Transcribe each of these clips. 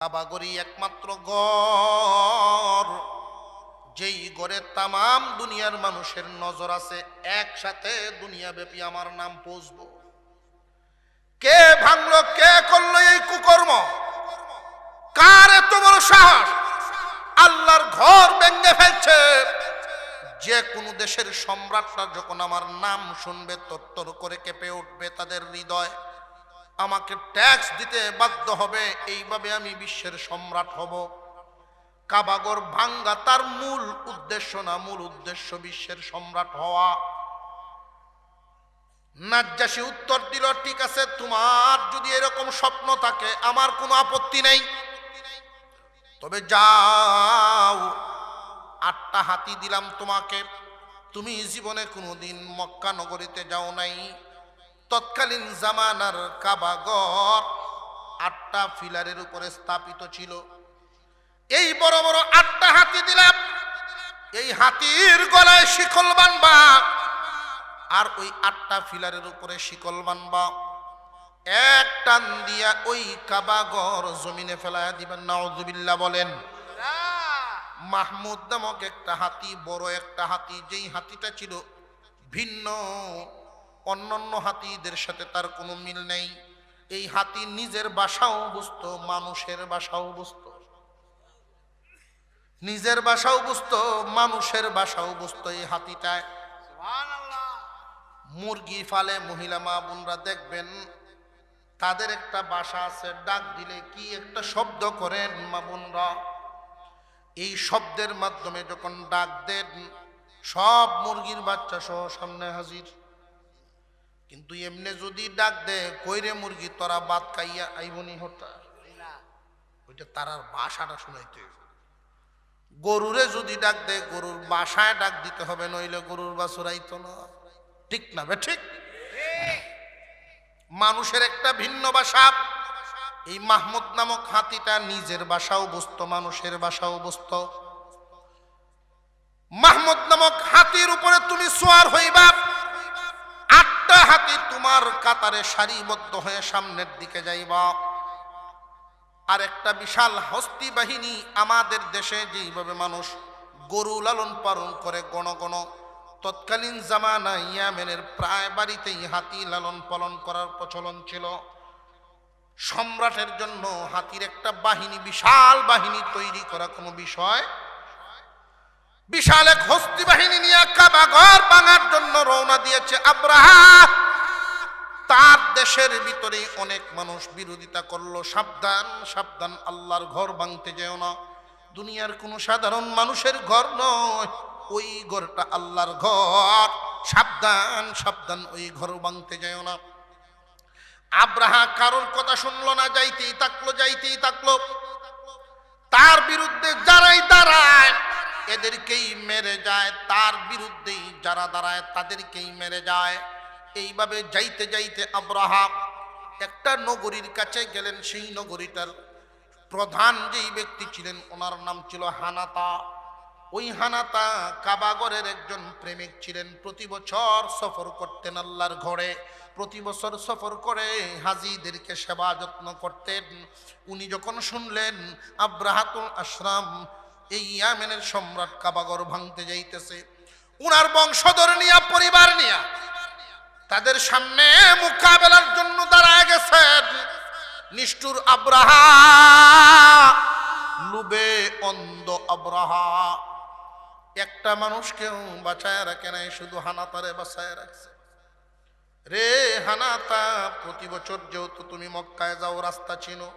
কাবাগরি একমাত্র ঘর যেই ঘরে তামাম দুনিয়ার মানুষের নজর আছে। একসাথে দুনিয়া ব্যাপী আমার নাম পৌঁছবো। কে ভাঙলো, কে করলো এই কুকর্ম? কার এত বড় সাহস আল্লাহর ঘর ভেঙে ফেলছে? যে কোনো দেশের সম্রাটরা যখন আমার নাম শুনবে তরতর করে কেঁপে উঠবে তাদের হৃদয়। আমাকে ট্যাক্স দিতে বাধ্য হবে, এইভাবে আমি বিশ্বের সম্রাট হব। কাবাগর ভাঙ্গা তার মূল উদ্দেশ্য না, মূল উদ্দেশ্য বিশ্বের সম্রাট হওয়া। নাজ্জাশী উত্তর দিল, ঠিক আছে, তোমার যদি এরকম স্বপ্ন থাকে আমার কোনো আপত্তি নেই, তবে যাও, 8টা হাতি দিলাম তোমাকে। তুমি জীবনে কোনোদিন মক্কা নগরীতে যাও নাই। তৎকালীন জামানার কাবাগর 8টা ফিলারের উপরে স্থাপিত ছিল। এই বড় বড় 8টা হাতি দিলাম, এই হাতির গলায় শিকল বানবা, আর ওই 8টা ফিলারের উপরে শিকল বানবা। এক টান দিয়া ওই কাবাগর জমিনে ফেলায়া দিবেন। নাউযুবিল্লাহ বলেন। মাহমুদ নামক একটা হাতি, বড় একটা হাতি, যেই হাতিটা ছিল ভিন্ন, অন্যান্য হাতিদের সাথে তার কোনো মিল নেই। এই হাতি নিজের বাসাও বুঝতো, মানুষের বাসাও বুঝতো, নিজের বাসাও বুঝতো, মানুষের বাসাও বুঝতো। এই হাতিটায় মুরগি ফালে মহিলা মা বোনরা দেখবেন, তাদের একটা বাসা আছে, ডাক দিলে কি একটা শব্দ করেন মা বোনরা। এই শব্দের মাধ্যমে যখন ডাক দেন সব মুরগির বাচ্চা সহ সামনে হাজির। কিন্তু এমনি যদি ডাক দে, কইরে মুরগি তোরা ভাত খাইয়া আইবনি হতা, ওইটা তারার বাসাটা শুনাইতে। গরুরে যদি ডাক দে, গরুর বাসায় ডাক দিতে হবে, নইলে গরুর বাছুরাইতো না। ঠিক না বে ঠিক? মানুষের একটা ভিন্ন বাসা। এই মাহমুদ নামক হাতিটা নিজের বাসাও বুঝতো, মানুষের বাসাও বুঝতো। মাহমুদ নামক হাতির উপরে তুমি সোয়ার হইবা। 8টা হাতি তোমার কাতারে সারিবদ্ধ হয়ে সামনের দিকে যাইবা। আর একটা বিশাল হস্তি বাহিনী, আমাদের দেশে যেইভাবে মানুষ গরু লালন পালন করে গণ গণ, তৎকালীন জামানায় ইয়ামেনের প্রায় বাড়িতেই হাতি লালন পালন করার প্রচলন ছিল। সম্রাটের জন্য হাতির একটা বাহিনী, বিশাল বাহিনী তৈরি করা কোনো বিষয়। বিশাল এক হস্তি বাহিনী নিয়ে কাবাগর ভাঙার জন্য রওনা দিয়েছে আব্রাহা। তার দেশের ভিতরে অনেক মানুষ বিরোধিতা করলো, সাবধান সাবধান, আল্লাহর ঘর ভাঙতে যেও না। দুনিয়ার কোনো সাধারণ মানুষের ঘর নয়, ওই ঘরটা আল্লাহর ঘর, সাবধান সাবধান, ওই ঘর ভাঙতে যেও না। আব্রাহা কারোর কথা শুনলো না, যাইতেই থাকলো, যাইতেই থাকলো। তার বিরুদ্ধে যারাই দাঁড়ায় এদেরকেই মেরে যায়, তার বিরুদ্ধেই যারা দাঁড়ায় তাদেরকেই মেরে যায়। এইভাবে যাইতে যাইতে আব্রাহা একটা নগরীর কাছে গেলেন। সেই নগরীটার প্রধান যেই ব্যক্তি ছিলেন ওনার নাম ছিল হানাতা। ওই হানাতা কাবাগরের একজন প্রেমিক ছিলেন। প্রতি বছর সফর করতেন আল্লাহর ঘরে, প্রতি বছর সফর করে হাজিদেরকে সেবা যত্ন করতেন। উনি যখন শুনলেন আব্রাহাতুল আশরাম, এই ইয়ামেনের সম্রাট কাবাগর ভাঙতে যাইতেছে, উনার বংশধর নিয়া, পরিবার নিয়া তাদের সামনে মোকাবেলার জন্য দাঁড়ায় গেছেন। নিষ্ঠুর আব্রাহা, লুবে অন্ধ আব্রাহা, একটা মানুষকেও বাঁচায় রাখে নাই, শুধু হানাতারে বাঁচায় রাখছে। রে হানাতা, প্রতি বছর যেহেতু তুমি মক্কায় যাও, রাস্তা চিনো,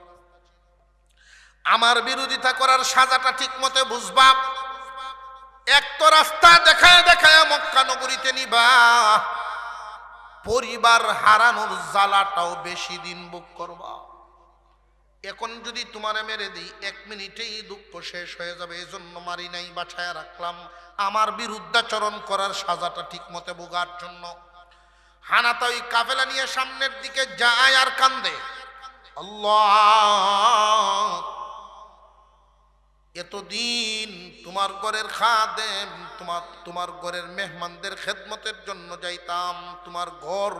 আমার বিরোধিতা করার সাজাটা ঠিক মতো বুঝবা। এক তো রাস্তা দেখায় দেখায় মক্কা নগরীতে নিবা, পরিবার হারানোর জ্বালাটাও বেশি দিন ভোগ করবা। এখন যদি তোমারে মেরে দিই 1 মিনিটেই দুঃখ শেষ হয়ে যাবে, এজন্য মারি নাই, বাঁচায় রাখলাম আমার বিরুদ্ধাচরণ করার সাজাটা ঠিক মতো ভোগার জন্য। হানাতা ওই কাফেলা নিয়ে সামনের দিকে যায় আর কান্দে, আল্লাহ, এতদিন তোমার ঘরের খাদেম, তোমার ঘরের মেহমানদের খেদমতের জন্য যাইতাম, তোমার ঘর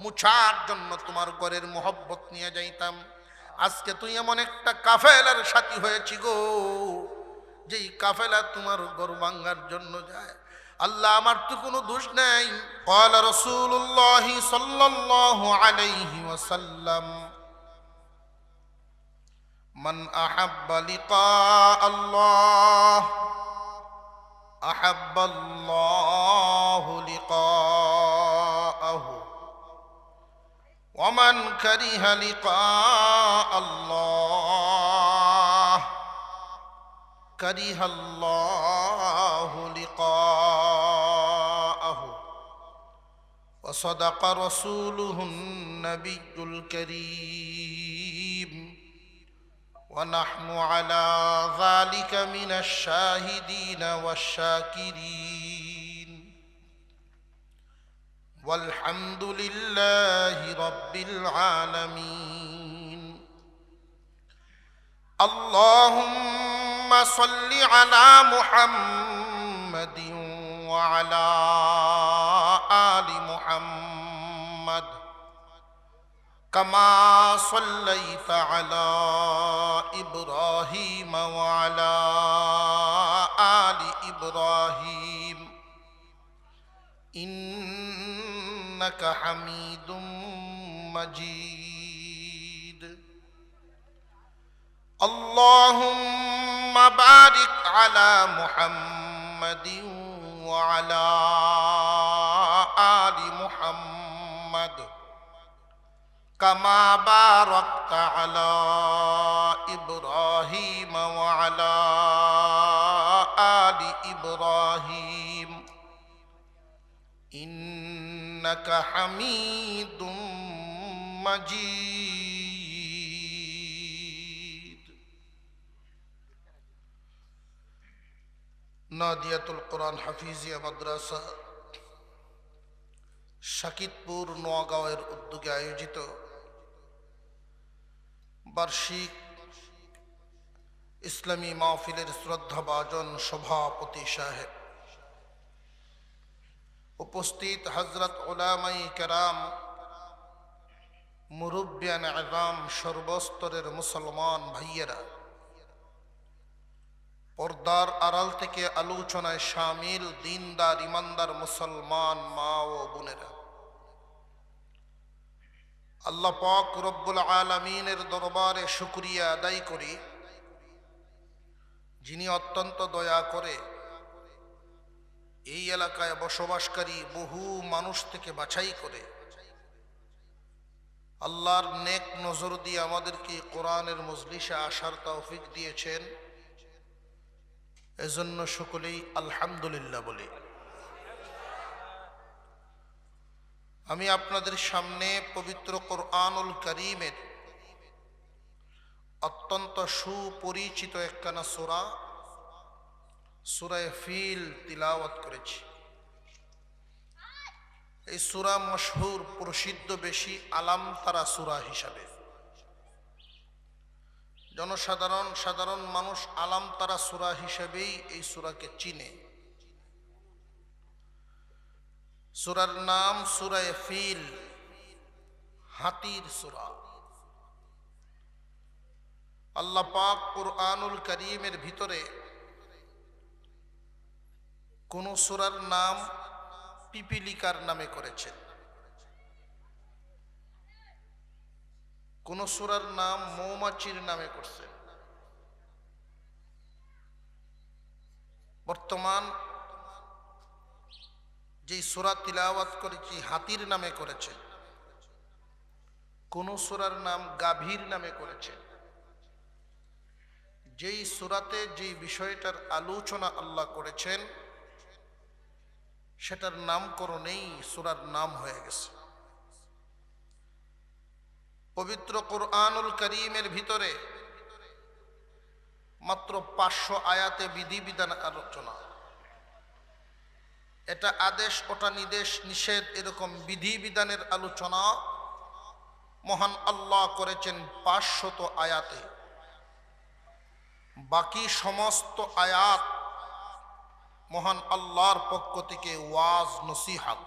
মুছার জন্য তোমার ঘরের মোহব্বত নিয়ে যাইতাম। আজকে তুই এমন একটা কাফেলার সাথী হয়েছি গো, যেই কাফেলা তোমার ঘর ভাঙার জন্য যায়। আল্লাহ, আমার তো কোনো দোষ নেই। ক্বালা রাসূলুল্লাহ সাল্লাল্লাহু আলাইহি ওয়াসাল্লাম, মান আহাব্বা লিকা আল্লাহ আহাব্বাল্লাহু লিকাআহু ওয়া মান কারিহা লিকা আল্লাহ কারিহাল্লাহু লিকাআহু ওয়া সাদাকা রাসূলুহুন নাবিয়্যুল কারীম ونحن على ذلك من الشاهدين والشاكرين والحمد لله رب العالمين اللهم صل على محمد وعلى آل محمد كما صليت على إبراهيم وعلى آل إبراهيم إنك حميد مجيد اللهم بارك على محمد وعلى آل محمد كما باركت على إبراهيم وعلى آل إبراهيم إنك حميد مجيد নাদিয়াতুল কোরআন হাফিজিয়া মাদ্রাসা শাকিতপুর নোয়াগাঁওয়ের উদ্যোগে আয়োজিত বার্ষিক ইসলামী মাহফিলের শ্রদ্ধাভাজন সভাপতি সাহেব, উপস্থিত হযরত উলামায়ে কেরাম, মুরব্বিয়ান আযম, সর্বস্তরের মুসলমান ভাইয়েরা, পর্দার আড়াল থেকে আলোচনায় শামিল দিনদার ইমানদার মুসলমান মা ও বোনেরা, আল্লাহ পাক রব্বুল আলামিনের দরবারে শুকরিয়া আদায় করি, যিনি অত্যন্ত দয়া করে এই এলাকায় বসবাসকারী বহু মানুষ থেকে বাছাই করে আল্লাহর নেক নজর দিয়ে আমাদেরকে কোরআনের মজলিসে আসার তৌফিক দিয়েছেন। এজন্য সকলেই আলহামদুলিল্লাহ বলি। আমি আপনাদের সামনে পবিত্র কোরআনুল কারীমের অত্যন্ত সুপরিচিত একখানা সূরা, সূরা ফিল তিলাওয়াত করেছি। এই সূরা মশহুর, প্রসিদ্ধ বেশি আলাম তারা সূরা হিসাবে। সাধারণ মানুষ আলাম তারা সূরা হিসেবেই এই সূরাকে চিনে। সূরার নাম সূরা ফিল, হাতির সূরা। আল্লাহ পাক কুরআনুল কারীমের ভিতরে কোন সূরার নাম পিপিলিকার নামে করেছেন, কোন সূরার নাম মৌমাছির নামে করছেন। বর্তমান যেই সূরা তিলাওয়াত করেছি হাতির নামে করেছেন, কোন সূরার নাম গাভীর নামে করেছেন। যেই সূরাতে যেই বিষয়টার আলোচনা আল্লাহ করেছেন সেটার নামকরণেই সূরার নাম হয়ে গেছে। পবিত্র কোরআনুল কারীমের ভিতরে মাত্র 500 আয়াতে বিধিবিধান আলোচনা। এটা আদেশ, ওটা নির্দেশ, নিষেধ, এরকম বিধিবিধানের আলোচনা মহান আল্লাহ করেছেন 500 আয়াতে। বাকি সমস্ত আয়াত মহান আল্লাহর পক্ষ থেকে ওয়াজ নসিহাত।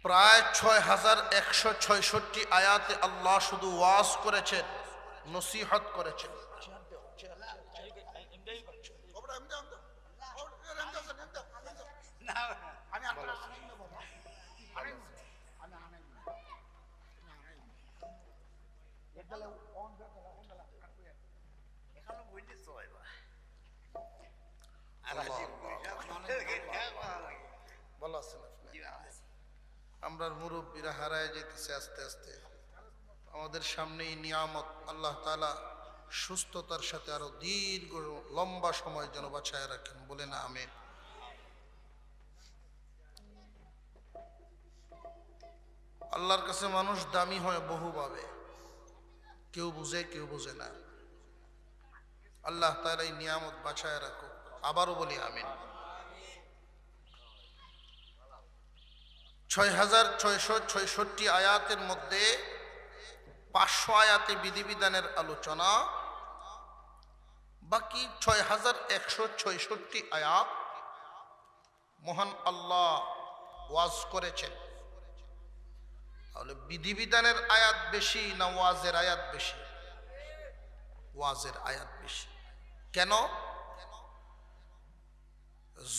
প্রায় 6166 আয়াতে আল্লাহ শুধু ওয়াজ করেছেন, নসিহত করেছেন। আমরা মুরব্বীরা হারায় যেতেছে আস্তে আস্তে। আমাদের সামনেই নিয়ামত, আল্লাহ তাআলা সুস্থতার সাথে আরো দীর্ঘ লম্বা সময় যেন বাঁচায় রাখেন, বলে না আমিন। আল্লাহর কাছে মানুষ দামি হয় বহুভাবে, কেউ বুঝে কেউ বুঝে না। আল্লাহ তাআলা এই নিয়ামত বাঁচায় রাখুক, আবারও বলি আমিন। 6666 আয়াতের মধ্যে 500 আয়াতে বিধিবিধানের আলোচনা, বাকি 6166 আয়াত মহান আল্লাহ ওয়াজ করেছেন। তাহলে বিধিবিধানের আয়াত বেশি না ওয়াজের আয়াত বেশি? ওয়াজের আয়াত বেশি। কেন?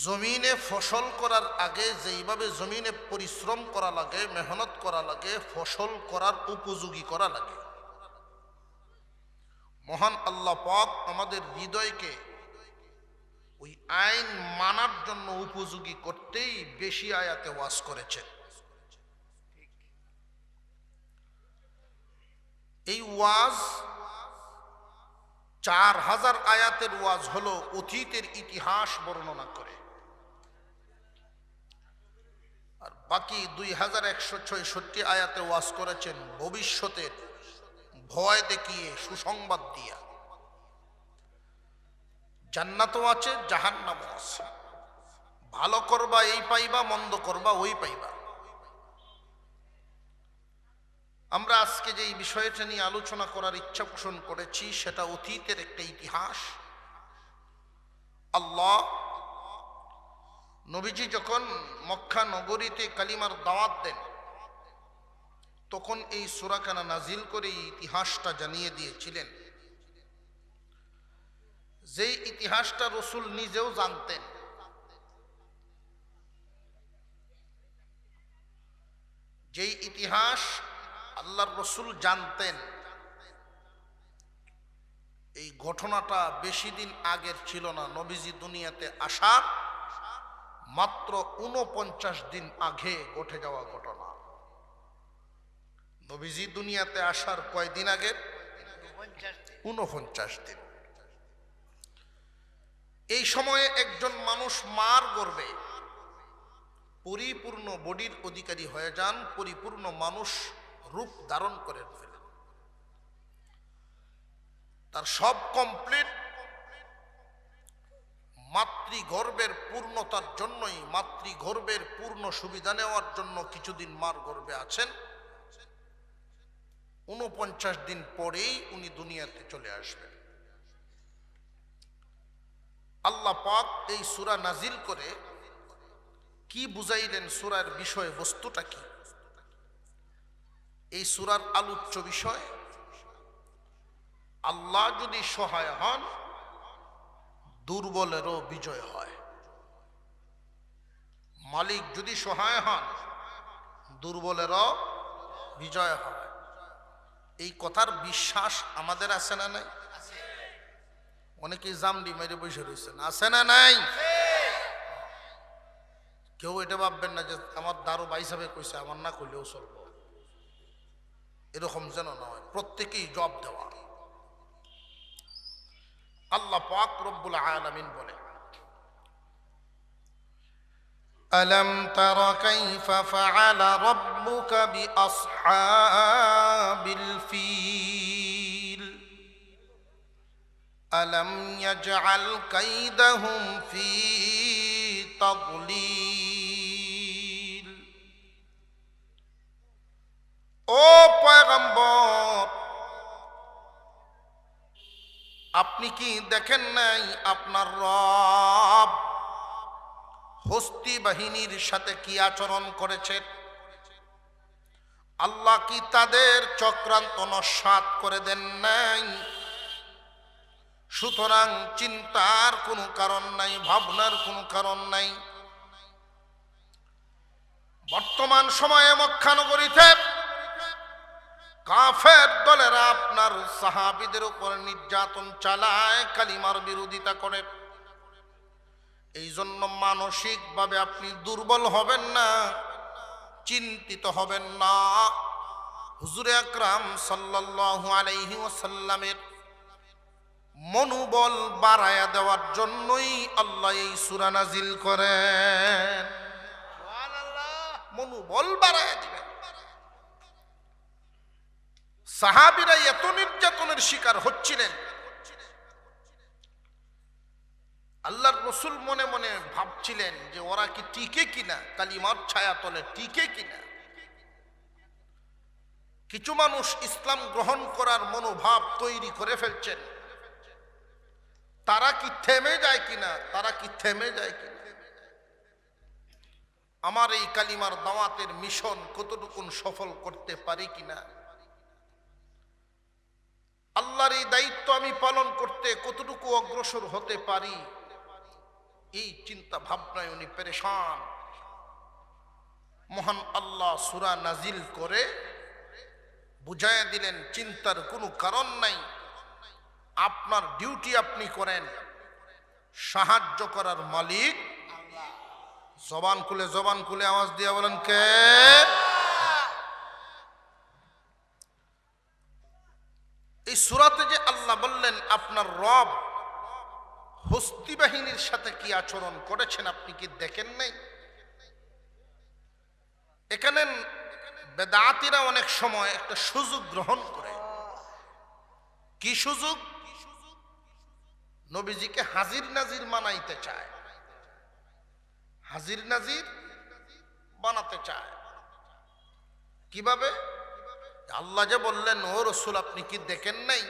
জমিনে ফসল করার আগে যেইভাবে জমিনে পরিশ্রম করা লাগে, মেহনত করা লাগে, ফসল করার উপযোগী করা লাগে, মহান আল্লাহ পাক আমাদের হৃদয়কে ওই আইন মানার জন্য উপযোগী করতেই বেশি আয়াতে ওয়াজ করেছেন। এই ওয়াজ 4000 আয়াতের ওয়াজ হলো অতীতের ইতিহাস বর্ণনা করে, আর বাকি 2166 আয়াতে ওয়াজ করেছেন ভবিষ্যতের ভয় দেখিয়ে, সুসংবাদ দিয়া। জান্নাতও আছে, জাহান্নামও আছে। ভালো করবা এই পাইবা, মন্দ করবা ওই পাইবা। আমরা আজকে যে এই বিষয়টা নিয়ে আলোচনা করার ইচ্ছা পোষণ করেছি সেটা অতীতের একটা ইতিহাস। আল্লাহ নবীজি যখন মক্কা নগরীতে কালিমার দাওয়াত দেন, তখন এই সূরাখানা নাজিল করে এই ইতিহাসটা জানিয়ে দিয়েছিলেন, যেই ইতিহাসটা রাসূল নিজেও জানতেন। যেই ইতিহাস আল্লাহর রাসূল জানতেন, এই ঘটনাটা বেশি দিন আগের ছিল না। নবীজি দুনিয়াতে আসার মাত্র 49 দিন আগে ঘটে যাওয়া ঘটনা। নবীজি দুনিয়াতে আসার কয়দিন আগে? 49 দিন। এই সময়ে একজন মানুষ মার গর্ভে পরিপূর্ণ বডির অধিকারী হয়ে যান, পরিপূর্ণ মানুষ রূপ ধারণ করে ফেলেন। তার সব কমপ্লিট। মাতৃগর্ভের পূর্ণতার জন্যই, মাতৃগর্ভের পূর্ণ সুবিধা নেওয়ার জন্য কিছুদিন মার গর্ভে আছেন। 49 দিন পরেই উনি দুনিয়াতে চলে আসবেন। আল্লাহ পাক এই সূরা নাজিল করে কি বুঝাইলেন, সূরার বিষয় বস্তুটা কি? এই সূরার আলোচ্য বিষয়, আল্লাহ যদি সহায় হন দুর্বলেরও বিজয় হয়। মালিক যদি সহায় হন দুর্বলেরও বিজয় হয়। এই কথার বিশ্বাস আমাদের আছে না নাই? অনেকেই জামডি মেরে বসে রয়েছেন, আছে না নাই? কেউ এটা ভাববেন না যে আমার দারু ভাই সাহেব কইছে, আমার না কইলেও চলবো, এরকম যেন না হয়। প্রত্যেকেই জবাব দেওয়া। আল্লাহ পাক রব্বুল আলামিন বলে, আলম তারা কাইফা ফাআলা রাব্বুকা বিআসহাবিল ফিল আলম ইয়াজআল কাইদাহুম ফি তাদলিল। ও পয়গম্বর, আপনি কি দেখেন নাই আপনার রব হস্তি বাহিনীর সাথে কি আচরণ করেছেন? আল্লাহ কি তাদের চক্রান্ত নস্যাৎ করে দেন নাই? সুতরাং চিন্তার কোনো কারণ নাই, ভাবনার কোনো কারণ নাই। বর্তমান সময়ে মক্কানগরীতে কাফের দলেরা আপনার সাহাবীদের উপর নির্যাতন চালায়, কালিমার বিরোধিতা করে। এই জন্য মানসিকভাবে আপনি দুর্বল হবেন না, চিন্তিত হবেন না। হুজুর আকরাম সাল্লাল্লাহু আলাইহি ওয়াসাল্লামের মনোবল বাড়ায়া দেওয়ার জন্যই আল্লাহ এই সূরা নাজিল করেন। সুবহানাল্লাহ, মনোবল বাড়ায়া দিবেন। সাহাবীরা এত নির্যাতনের শিকার হচ্ছিলেন, আল্লাহর রাসূল মনে মনে ভাবছিলেন যে ওরা কি টিকে কিনা, কালিমার ছায়া তলে টিকে কিনা। কিছু মানুষ ইসলাম গ্রহণ করার মনোভাব তৈরি করে ফেলছেন, তারা কি থেমে যায় কিনা, তারা কি থেমে যায় কিনা। আমার এই কালিমার দাওয়াতের মিশন কতটুকু সফল করতে পারি কিনা, আল্লাহর এই দায়িত্ব আমি পালন করতে কতটুকু অগ্রসর হতে পারি, এই চিন্তা ভাবনায় উনি পেরেশান। মহান আল্লাহ সূরা নাজিল করে বুঝাইয়া দিলেন চিন্তার কোনো কারণ নাই, আপনার ডিউটি আপনি করেন, সাহায্য করার মালিক আল্লাহ। জবান খুলে আওয়াজ দিয়ে বলেন কে? এই সূরাতে যে আল্লাহ বললেন আপনার রব হস্তি বাহিনীর সাথে কি আচরণ করেছেন আপনি কি দেখেন নাই? এখানে বেদাতীরা অনেক সময় একটা সুযোগ গ্রহণ করে। কি সুযোগ? নবীজিকে হাজির নাজির বানাইতে চায়, হাজির নাজির বানাতে চায়। কিভাবে? আল্লাহ যে বললেন ও রাসূল আপনি কি দেখেন নাই,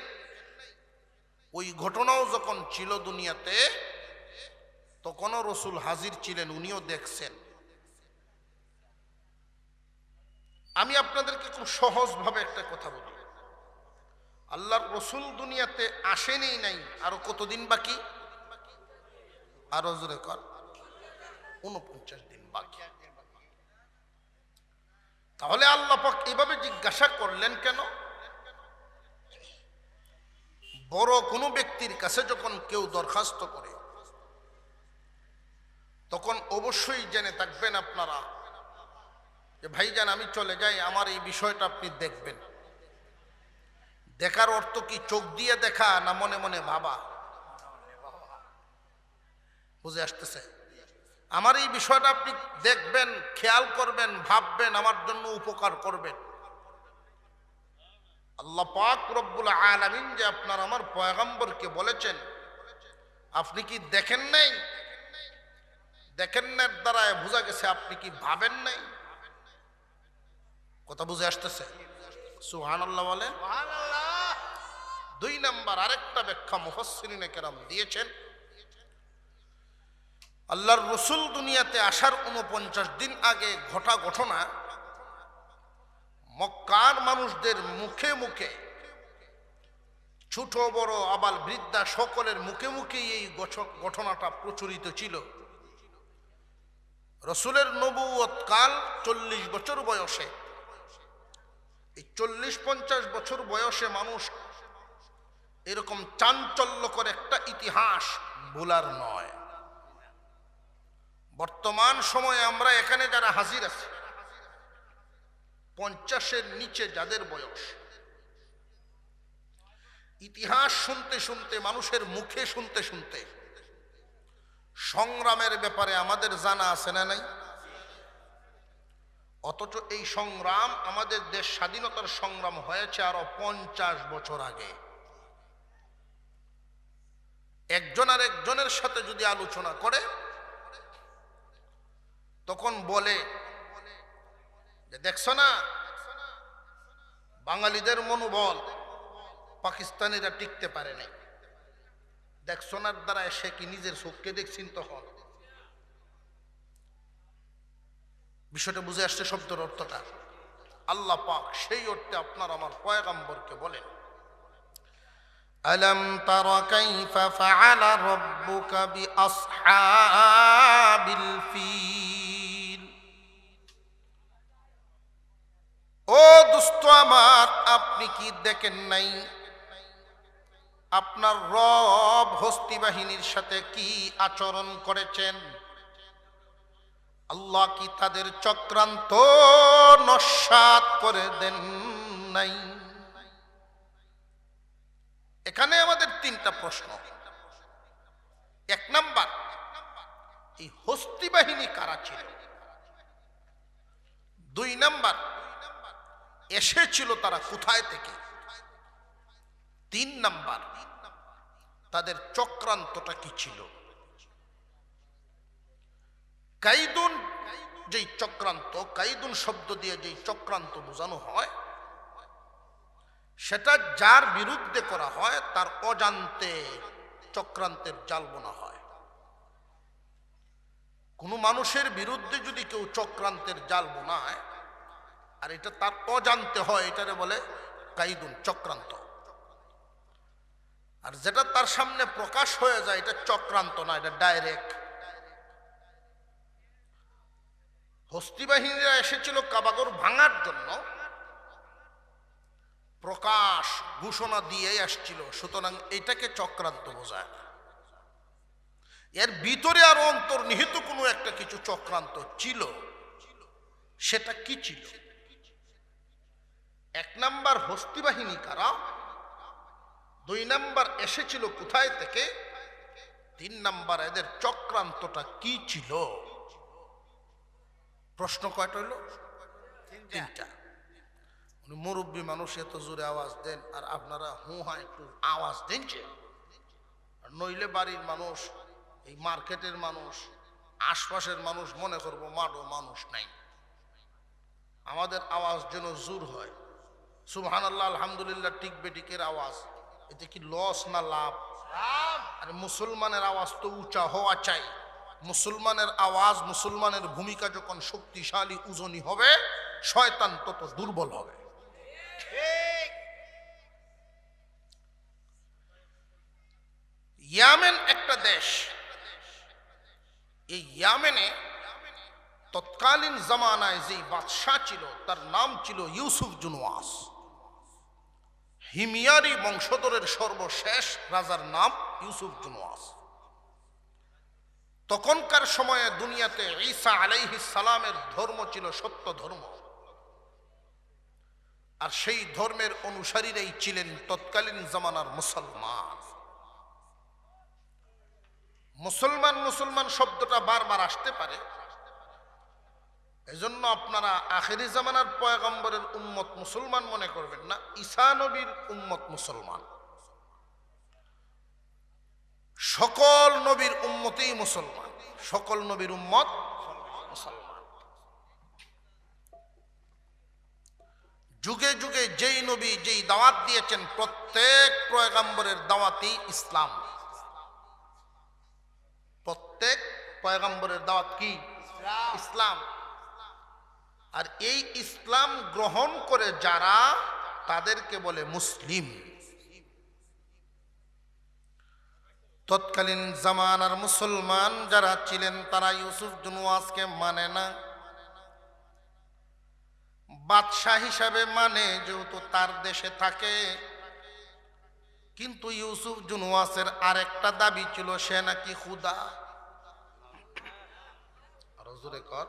ওই ঘটনাও যখন ছিল দুনিয়াতে তখনও রাসূল হাজির ছিলেন, উনিও দেখছেন। আমি আপনাদেরকে খুব সহজভাবে একটা কথা বলি, আল্লাহর রাসূল দুনিয়াতে আসেনি নাই, আরো কতদিন বাকি? আরো জোরে কর, 49 দিন বাকি। তাহলে আল্লাহ পাক এভাবে জিজ্ঞাসা করলেন কেন? বড় কোনো ব্যক্তির কাছে যখন কেউ দরখাস্ত করে তখন অবশ্যই জেনে থাকবেন আপনারা যে ভাইজান আমি চলে যাই, আমার এই বিষয়টা আপনি দেখবেন। দেখার অর্থ কি চোখ দিয়ে দেখা না মনে মনে ভাবা? বুঝে আসতেছে? আমার এই বিষয়টা আপনি দেখবেন, খেয়াল করবেন, ভাববেন, আমার জন্য উপকার করবেন। আল্লাহ পাক রব্বুল আলামিন যে আপনার আমার পয়গম্বরকে বলেছেন আপনি কি দেখেন নাই? দেখেন না দ্বারা বোঝা গেছে আপনি কি ভাবেন নাই। কথা বুঝে আসতেছে? সুবহানাল্লাহ বলেন। দুই নাম্বার আরেকটা ব্যাখ্যা মুফাসসিরিনে কেরাম দিয়েছেন, আল্লাহর রাসূল দুনিয়াতে আসার 49 দিন আগে ঘটা ঘটনা মক্কার মানুষদের মুখে মুখে, ছোট বড় আবাল বৃদ্ধা সকলের মুখে মুখে এই ঘটনাটা প্রচলিত ছিল। রাসূলের নবুয়ত কাল 40 বছর বয়সে, এই 40-50 বছর বয়সে মানুষ এরকম চাঞ্চল্যকর একটা ইতিহাস ভোলার নয়। বর্তমান সময়ে আমরা এখানে যারা হাজির আছি 50-এর নিচে যাদের বয়স, ইতিহাস শুনতে শুনতে, মানুষের মুখে শুনতে শুনতে সংগ্রামের ব্যাপারে আমাদের জানা আছে না নাই? অথচ এই সংগ্রাম, আমাদের দেশ স্বাধীনতার সংগ্রাম হয়েছে আরো 50 বছর আগে। একজন আর একজনের সাথে যদি আলোচনা করে তখন বলে যে দেখছো না বাঙালিদের মনোবল, পাকিস্তানিরা টিকতে পারে নাই। দেখছো না দ্বারা সে কি নিজের চোখকে দেখছেন? তখন বিষয়টা বুঝে আসছে শব্দের অর্থটা। আল্লাহ পাক সেই অর্থে আপনার আমার পয়গম্বরকে বলেন, আলম তারা কাইফা ফাআলা রাব্বুকা বিআসহাবিল ফিল। ও দোস্ত আমার, আপনি কি দেখেন নাই আপনার রব হস্তি বাহিনীর সাথে কি আচরণ করেছেন? আল্লাহ কি তাদের চক্রান্ত নস্যাৎ করে দেন নাই? এখানে আমাদের তিনটা প্রশ্ন। এক নাম্বার, এই হস্তি বাহিনী কারা ছিল? দুই নাম্বার, এসেছিল তারা কোথায় থেকে? তিন নাম্বার, তাদের চক্রান্তটা কি ছিল? কাইদুন যেই চক্রান্ত, কাইদুন শব্দ দিয়ে যেই চক্রান্ত বোঝানো হয়, সেটা যার বিরুদ্ধে করা হয় তার অজান্তে চক্রান্তের জাল বোনা হয়। কোন মানুষের বিরুদ্ধে যদি কেউ চক্রান্তের জাল বোনায় আর এটা তার অজান্তে হয়, এটারে বলে কাইদুন, চক্রান্ত। আর যেটা তার সামনে প্রকাশ হয়ে যায় এটা চক্রান্ত না, এটা ডাইরেক্ট। হস্তি বাহিনীরা এসেছিল কাবাগর ভাঙার জন্য, প্রকাশ ঘোষণা দিয়ে আসছিল, সুতরাং এটাকে চক্রান্ত বোঝায়। এর ভিতরে আরো অন্তর্নিহিত কোনো একটা কিছু চক্রান্ত ছিল, সেটা কি ছিল? এক নাম্বার, হস্তি বাহিনী কারা? দুই নাম্বার, এসেছিল কোথায় থেকে? তিন নাম্বার, এদের চক্রান্তটা কি ছিল? প্রশ্ন কয়টা হইল? তিনটা। মুরব্বী মানুষ এত জোরে আওয়াজ দেন আর আপনারা হা একটু আওয়াজ দেন, নইলে বাড়ির মানুষ, এই মার্কেটের মানুষ, আশপাশের মানুষ মনে করবো মাঠও মানুষ নাই। আমাদের আওয়াজ যেন জোর হয়। সুবহানাল্লাহ, আলহামদুলিল্লাহ, টিক বেটিকের আওয়াজ, এতে কি লস না লাভ? আর মুসলমানের আওয়াজ তো উঁচা হওয়া চাই। মুসলমানের আওয়াজ, মুসলমানের ভূমিকা যখন শক্তিশালী ওজনী হবে, শয়তান তত দুর্বল হবে। ইয়ামেন একটা দেশ। এই ইয়ামেনে তৎকালীন জামানায় যেই বাদশাহ ছিল তার নাম ছিল ইউসুফ জুনওয়াস। হিমিয়ারি বংশধরের সর্বশেষ রাজার নাম ইউসুফ জুনওয়াস। তখনকার সময়ে দুনিয়াতে ঈসা আলাইহিস সালামের ধর্ম ছিল সত্য ধর্ম, আর সেই ধর্মের অনুসারীরাই ছিলেন তৎকালীন জামানার মুসলমান। মুসলমান মুসলমান শব্দটা বারবার আসতে পারে, এজন্য আপনারা আখেরি জামানার পয়গম্বরের উম্মত মুসলমান মনে করবেন না, ঈসা নবীর উম্মত মুসলমান। সকল নবীর উম্মতেই মুসলমান, সকল নবীর উম্মত মুসলমান। যুগে যুগে যেই নবী যেই দাওয়াত দিয়েছেন, প্রত্যেক পয়গম্বরের দাওয়াতই ইসলাম। প্রত্যেক পয়গম্বরের দাওয়াত কি? ইসলাম। আর এই ইসলাম গ্রহণ করে যারা, তাদেরকে বলে মুসলিম। তৎকালীন জামানার মুসলমান যারা ছিলেন তারা ইউসুফ জুনওয়াসকে মানে না। বাদশাহ হিসাবে মানে, যেহেতু তার দেশে থাকে। কিন্তু ইউসুফ জুনওয়াসের আরেকটা দাবি ছিল, সে নাকি খুদা। আরো জোরে কর।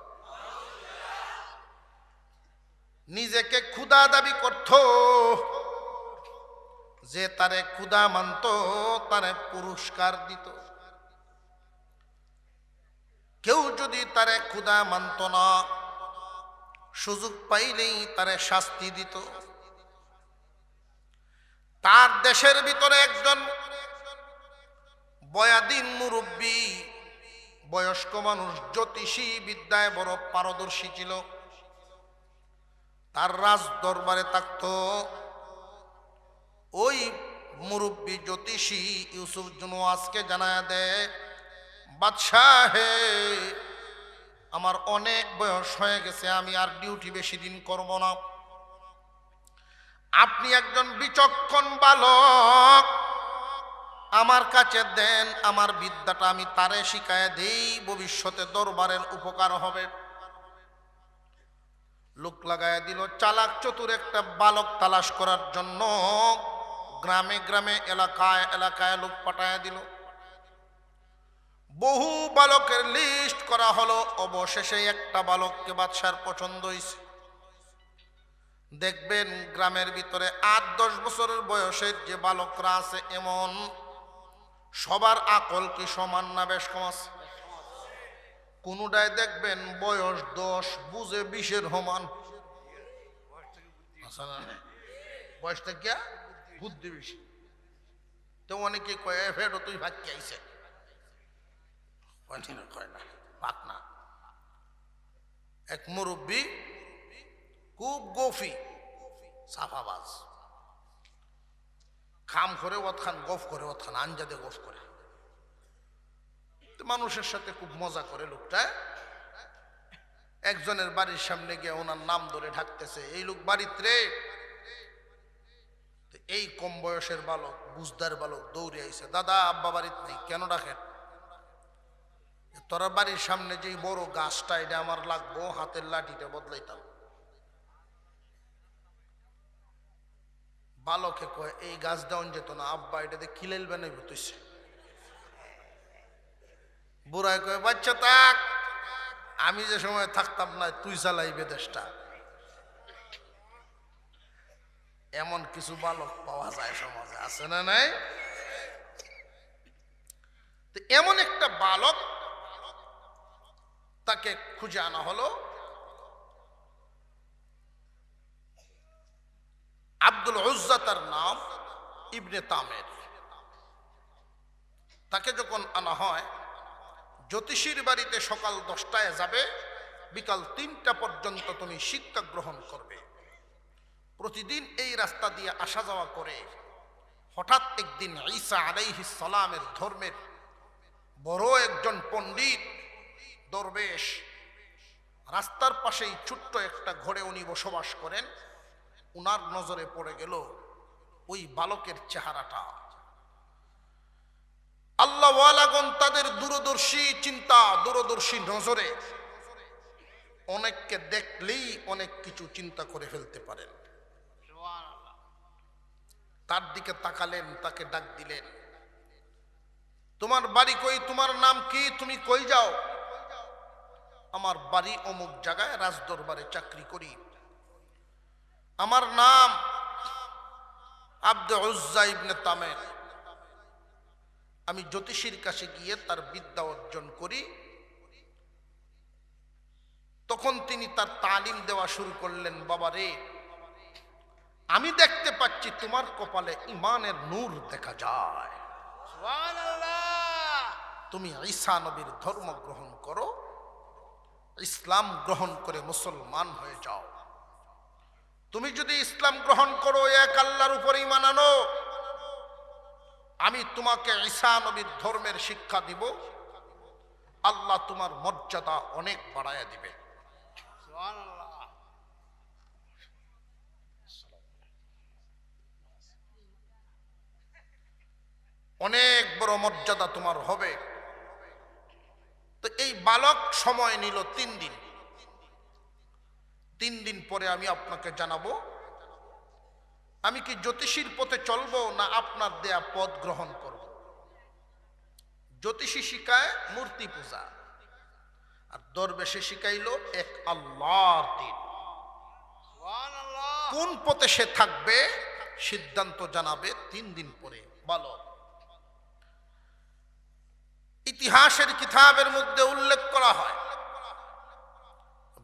নিজেকে খুদা দাবি করত। যে তারে খুদা মানত তারে পুরস্কার দিত, কেউ যদি তারে খুদা মানত না, সুযোগ পাইলেই তারে শাস্তি দিত। তার দেশের ভিতরে একজন বয়াদিন মুরব্বী, বয়স্ক মানুষ, জ্যোতিষী বিদ্যায় বড় পারদর্শী ছিল। তার রাজ দরবারে থাকত। ওই মুরব্বী জ্যোতিষী ইউসুফ জুনওয়াসকে জানায় দেয়, বাদশাহ হে, আমার অনেক বয়স হয়ে গেছে, আমি আর ডিউটি বেশি দিন করব না। আপনি একজন বিচক্ষণ বালক, আমার কাছে দেন, আমার বিদ্যাটা আমি তারে শিখায় দেই, ভবিষ্যতে দরবারের উপকার হবে। লোক লাগায় দিল, চালাক চতুর একটা বালক তালাশ করার জন্য গ্রামে গ্রামে এলাকায় এলাকায় লোক পাঠায় দিল। বহু বালকের লিস্ট করা হলো, অবশেষে একটা বালককে বাদশার পছন্দ হয়েছে। দেখবেন গ্রামের ভিতরে 8-10 বছরের বয়সের যে বালকরা আছে, এমন সবার আকল কি সমান না বেশ কম আছে? কোনটায় দেখবেন বয়স 10, বুঝে 20-এর সমান। বয়স থেকে বুদ্ধি বেশি। তো অনেকে কয় ফেরো তুই ভাগ্যে আইছে, কয় না পাক না। এক মুরব্বী খুব গফি সাফাবাজ, খাম করে ওত খান, গফ করে ওত খান, আঞ্জাদে গফ করে, মানুষের সাথে খুব মজা করে লোকটা। একজনের বাড়ির সামনে গিয়ে ওনার নাম ধরে ডাকতেছে, এই লোক বাড়িতে। এই কম বয়সের বালক, বুঝদার বালক দৌড়ে আইছে, দাদা আব্বা বাড়িতে নেই। কেন ডাকেন? তোরা বাড়ির সামনে যে বড় গাছটা, এটা আমার লাগবো, হাতের লাঠিটা বদলাইতাম। বালকে কয় এই গাছ দেওয়ান যেত না আব্বা, এটাতে খিলাইল বানাইব তুইছে। বুড়ায় কয় বাচ্চা থাক, আমি যে সময় থাকতাম না তুই চালাইবে দেশটা। এমন কিছু বালক পাওয়া যায় সমাজে, আছে না নাই? এমন একটা বালক, তাকে খুঁজে আনা হলো। আব্দুল উজ্জা তার নাম, ইবনে তামের। তাকে যখন আনা হয়, জ্যোতিষীর বাড়িতে সকাল 10টায় যাবে, বিকাল 3টা পর্যন্ত তুমি শিক্ষা গ্রহণ করবে। প্রতিদিন এই রাস্তা দিয়ে আসা যাওয়া করে। হঠাৎ একদিন ঈসা আলাইহিস সালামের ধর্মের বড় একজন পণ্ডিত দরবেশ, রাস্তার পাশেই ছোট্ট একটা ঘরে উনি বসবাস করেন, উনার নজরে পড়ে গেল ওই বালকের চেহারাটা। আল্লাহওয়ালাগণ তাদের দূরদর্শী চিন্তা, দূরদর্শী নজরে অনেককে দেখলেই অনেক কিছু চিন্তা করে ফেলতে পারেন। তার দিকে তাকালেন, তাকে ডাক দিলেন, তোমার বাড়ি কই, তোমার নাম কি, তুমি কই যাও? আমার বাড়ি অমুক জায়গায়, রাজদরবারে চাকরি করি। আমার নাম আব্দুল উজ্জা ইবনে তামের। আমি জ্যোতিষীর কাছে গিয়ে তার বিদ্যা অর্জন করি। তখন তিনি তার তালিম দেওয়া শুরু করলেন। বাবা রে, আমি দেখতে পাচ্ছি তোমার কপালে ইমানের নূর দেখা যায়। তুমি ঈসা নবীর ধর্ম গ্রহণ করো, ইসলাম গ্রহণ করে মুসলমান হয়ে যাও। তুমি যদি ইসলাম গ্রহণ করো, এক আল্লাহর উপর ঈমান আনো, আমি তোমাকে ঈসা নবীর ধর্মের শিক্ষা দিব, আল্লাহ তোমার মর্যাদা অনেক বাড়ায়া দিবে। অনেক বড় মর্যাদা তোমার হবে। তো এই বালক সময় নিল 3 দিন। 3 দিন পরে আমি আপনাকে জানাবো আমি কি জ্যোতিষীর পথে চলবো না আপনার দেয়া পথ গ্রহণ করব। জ্যোতিষী শিখায় মূর্তি পূজা, আর দরবেশে শিখাইল এক আল্লাহর দিন। কোন পথে সে থাকবে সিদ্ধান্ত জানাবে 3 দিন পরে। বালক, ইতিহাসের কিতাবের মধ্যে উল্লেখ করা হয়,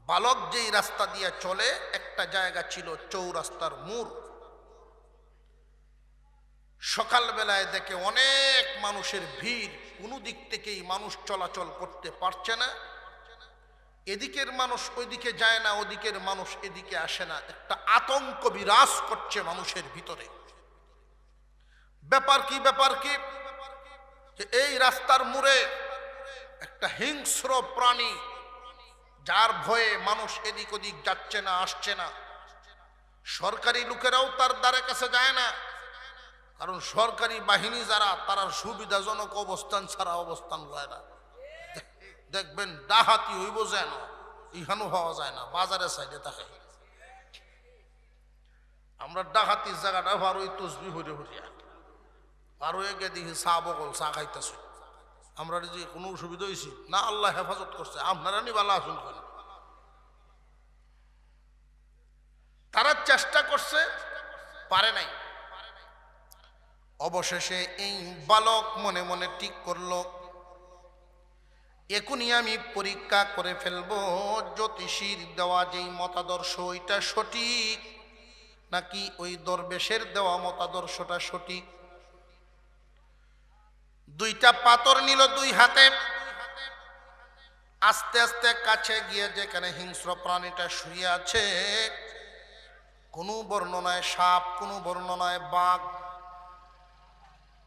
বালক যেই রাস্তা দিয়ে চলে, একটা জায়গা ছিল চৌরাস্তার মোড়। সকালবেলায় দেখে অনেক মানুষের ভিড়, কোনো দিক থেকেই মানুষ চলাচল করতে পারছে না। এদিকের মানুষ ওইদিকে যায় না, ওদিকের মানুষ এদিকে আসে না। একটা আতঙ্ক বিরাজ করছে মানুষের ভিতরে। ব্যাপার কি, ব্যাপার কি? যে এই রাস্তার মোড়ে একটা হিংস্র প্রাণী, যার ভয়ে মানুষ এদিক ওদিক যাচ্ছে না, আসছে না। সরকারি লোকেরাও তার দ্বারে কাছে যায় না, কারণ সরকারি বাহিনী যারা তারা সুবিধাজনক অবস্থান ছাড়া অবস্থান হয় না। দেখবেন ডাহাতি হইব যেন ইহানো হওয়া যায় না, বাজারের সাইডে থাকে। আমরা ডাকাতির জায়গাটা ভার ওই তসবি হইরে হইয়া আর ওই গে দেখি চা বগল চা খাইতেছে। আমরা যে কোনো অসুবিধা হয়েছি না, আল্লাহ হেফাজত করছে, আপনারা নিবালা আসুন। তারা চেষ্টা করছে, পারে নাই। অবশেষে এই বালক মনে মনে ঠিক করলো, এখনই আমি পরীক্ষা করে ফেলবো জ্যোতিষীর দেওয়া যেই মতাদর্শ ওইটা সঠিক নাকি ওই দরবেশের দেওয়া মতাদর্শটা সঠিক। দুইটা পাথর নিল দুই হাতে, আস্তে আস্তে কাছে গিয়ে যেখানে হিংস্র প্রাণীটা শুয়ে আছে, কোনো বর্ণনায় সাপ, কোনো বর্ণনায় বাঘ,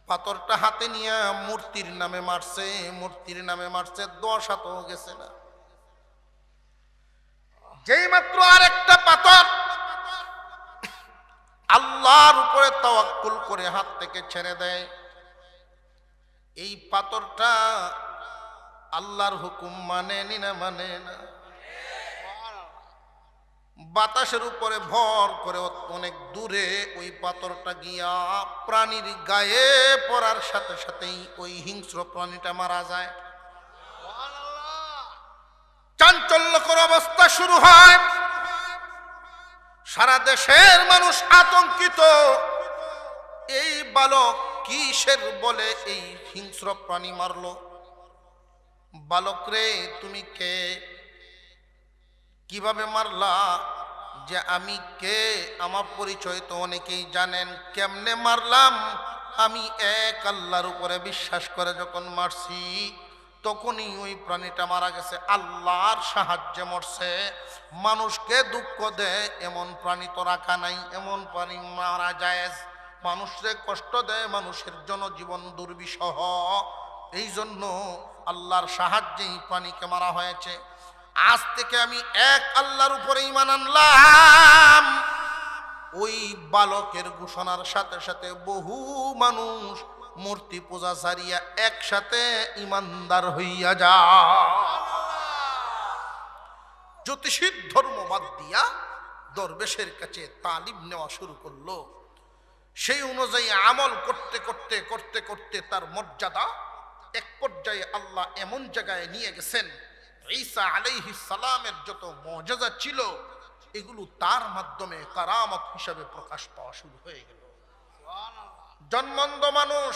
পাথরটা হাতে নিয়ে মূর্তির নামে মারছে, মূর্তির নামে মারছে, 10 হাতও গেছে না। যেই মাত্র আরেকটা পাথর আল্লাহর উপরে তাওয়াক্কুল করে হাত থেকে ছেড়ে দেয়, এই পাথরটা আল্লাহর হুকুম মানে না, মানে না। বাতাসের উপরে ভর করে অনেক দূরে ওই পাথরটা গিয়া প্রাণীর গায়ে পড়ার সাথে সাথেই ওই হিংস্র প্রাণীটা মারা যায়। চাঞ্চল্যকর অবস্থা শুরু হয়, সারা দেশের মানুষ আতঙ্কিত। এই বালক কিসের বলে এই হিংস্র প্রাণী মারলো? বালক রে, তুমি কে? কিভাবে মারলা? যে আমি কে আমার পরিচয় তো অনেকেই জানেন। কেমনে মারলাম? আমি এক আল্লাহর উপরে বিশ্বাস করে যখন মারছি তখনই ওই প্রাণীটা মারা গেছে। আল্লাহর সাহায্যে মরছে। মানুষকে দুঃখ দেয় এমন প্রাণী তো রাখা নাই, এমন প্রাণী মারা যায়। মানুষকে কষ্ট দেয়, মানুষের জনজীবন দুর্বিষহ, এই জন্য আল্লাহর সাহায্যেই প্রাণীকে মারা হয়েছে। আজ থেকে আমি এক আল্লাহর উপরে ঈমান আনলাম। ওই বালকের ঘোষণার সাথে সাথে বহু মানুষ মূর্তি পূজা ছাড়িয়া একসাথে ঈমানদার হইয়া যায়। জ্যোতিষীর ধর্ম বাদ দিয়া দরবেশের কাছে তালিম নেওয়া শুরু করলো। সেই অনুযায়ী আমল করতে করতে করতে করতে তার মর্যাদা এক পর্যায়ে আল্লাহ এমন জায়গায় নিয়ে গেছেন, ঈসা আলাইহিস সালামের যত মুজিজা ছিল এগুলো তার মাধ্যমে কারামত হিসাবে প্রকাশ পাওয়া শুরু হয়ে গেল। জন্মন্ধ মানুষ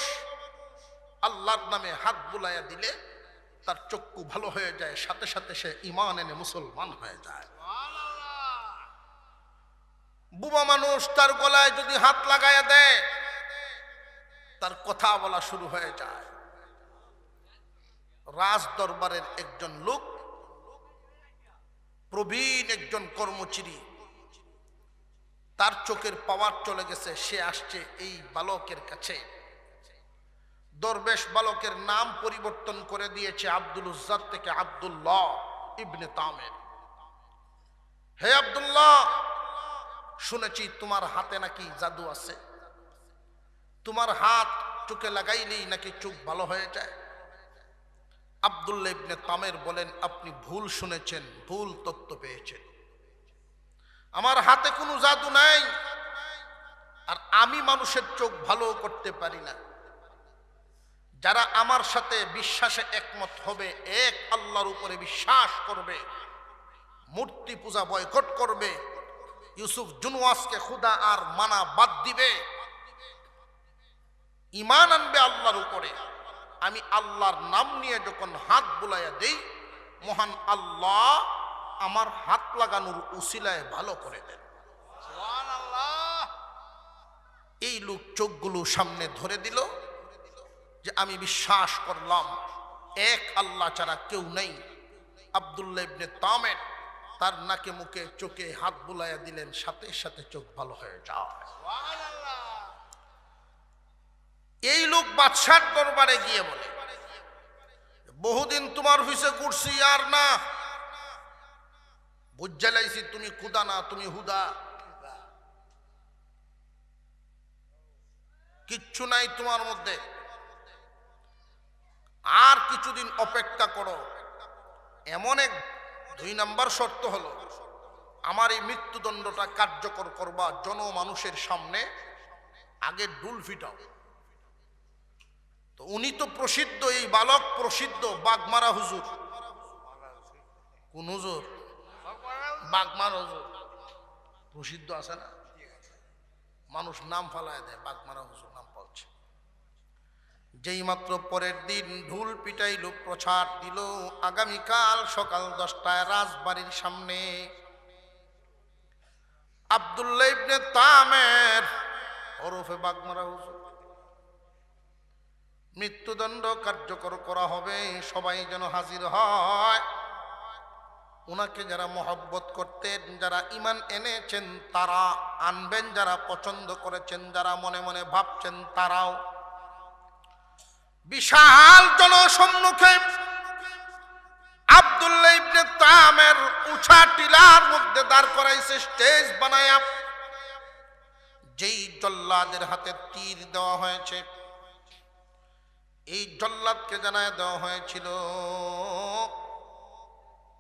আল্লাহর নামে হাত বুলাইয়া দিলে তার চক্ষু ভালো হয়ে যায়, সাথে সাথে সে ঈমান এনে মুসলমান হয়ে যায়। বুবা মানুষ তার গলায় যদি হাত লাগাইয়া দেয় তার কথা বলা শুরু হয়ে যায়। রাজ দরবারের একজন লোক, প্রবীণ একজন কর্মচারী, তার চোখের পাওয়ার চলে গেছে, সে আসছে এই বালকের কাছে। দরবেশ বালকের নাম পরিবর্তন করে দিয়েছে আব্দুল উজ্জাত থেকে আব্দুল্লাহ ইবনে তামের। হে আব্দুল্লাহ, শুনেছি তোমার হাতে নাকি জাদু আছে, তোমার হাত চোখে লাগাইলেই নাকি চোখ ভালো হয়ে যায়। আব্দুল্লাহ ইবনে তামের বলেন, আপনি ভুল শুনেছেন, ভুল তথ্য পেয়েছেন। আমার হাতে কোনো জাদু নাই, আর আমি মানুষের চোখ ভালো করতে পারি না। যারা আমার সাথে বিশ্বাসে একমত হবে, এক আল্লাহর উপরে বিশ্বাস করবে, মূর্তি পূজা বয়কট করবে, ইউসুফ জুনওয়াসকে খুদা আর মানা বাদ দিবে, ঈমান আনবে আল্লাহর উপরে, আমি আল্লাহর নাম নিয়ে যখন হাত বুলাইয়া দেই, মহান আল্লাহ আমার হাত লাগানোর উসিলায় ভালো করে দেন। সুবহানাল্লাহ। এই লোক চোখগুলো সামনে ধরে দিল যে আমি বিশ্বাস করলাম এক আল্লাহ ছাড়া কেউ নেই। আব্দুল্লাহ ইবনে তামের তার নাকে মুখে চোখে হাত বুলাইয়া দিলেন, সাথে সাথে চোখ ভালো হয়ে যায়। এই লোক বাদশার দরবারে গিয়ে বলে, বহুদিন তোমার অফিসে ঘুরছি আর না, বুঝাইছি তুমি খুদা না, তুমি হুদা। কিচ্ছু নাই তোমার মধ্যে, আর কিছুদিন অপেক্ষা করো। এমন এক 2 নম্বর শর্ত হলো, আমার এই মৃত্যুদণ্ডটা কার্যকর করবা জনমানুষের সামনে, আগে ডুল ফিটাও। তো উনি তো প্রসিদ্ধ, এই বালক প্রসিদ্ধ বাগমারা হুজুর। কোন হুজুর? বাগমারা হুজুর প্রসিদ্ধ আছে না, মানুষ নাম ফালায় দেয়, বাগমারা হুজুর নাম পাচ্ছে। যেই মাত্র পরের দিন ঢুল পিটাইল, প্রচার দিল, আগামীকাল সকাল 10টায় রাজবাড়ির সামনে আব্দুল্লাহ ইবনে তামের ওরফে বাগমারা হুজুর মৃত্যুদণ্ড কার্যকর করা হবে, সবাই যেন হাজির হয়। ওনাকে যারা মহব্বত করতেন, যারা ঈমান এনেছেন তারা আনবেন, যারা পছন্দ করেছেন, যারা মনে মনে ভাবছেন তারাও। বিশাল জনসম্মুখে আব্দুল্লাহ ইবনে তামের উঁচা টিলার মধ্যে দাঁড় করাইছে, স্টেজ বানায়া। যেই জল্লাদের হাতে তীর দেওয়া হয়েছে, এই জল্লাদকে জানায় দেওয়া হয়েছিল,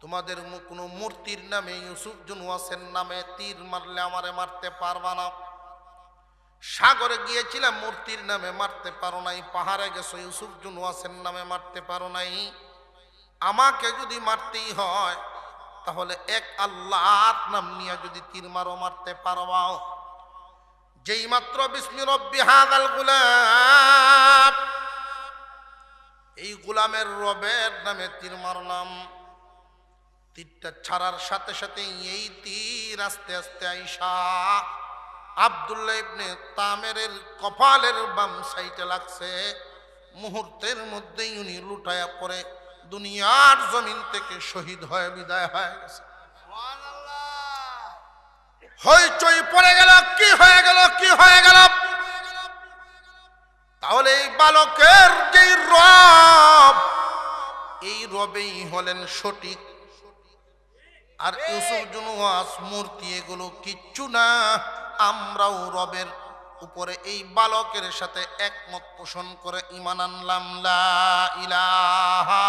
তোমাদের কোনো মূর্তির নামে, ইউসুফ জুনওয়াসের নামে তীর মারলে আমারে মারতে পারবা না। সাগরে গিয়েছিলাম, মূর্তির নামে মারতে পারো নাই। পাহাড়ে গেছো, ইউসুফ জুনওয়াসের নামে মারতে পারো নাই। আমাকে যদি মারতেই হয় তাহলে এক আল্লাহর নাম নিয়ে যদি তীর মারো, মারতে পারবাও। যেই মাত্র বিসমি রব্বি হাযাল গুলাম, এই গোলামের রবের নামে তীর মারলাম, তীরটা ছাড়ার সাথে সাথে এই তীর আস্তে আস্তে আইসা আব্দুল্লাহ ইবনে তামেরের কপালের বাম সাইডে লাগছে। মুহূর্তের মধ্যেই উনি লুটায়া পড়ে দুনিয়ার জমিন থেকে শহীদ হয়ে বিদায় হয়ে গেছে। হইচই পড়ে গেল, কি হয়ে গেল, কি হয়ে গেল? তাহলে এই বালকের যেই রব, এই রবেই হলেন সঠিক, আর ইউসুফ জুনওয়াস মূর্তি এগুলো কিচ্ছু না। আমরাও রবের উপরে এই বালকের সাথে একমত পোষণ করে ঈমান আনলাম, লা ইলাহা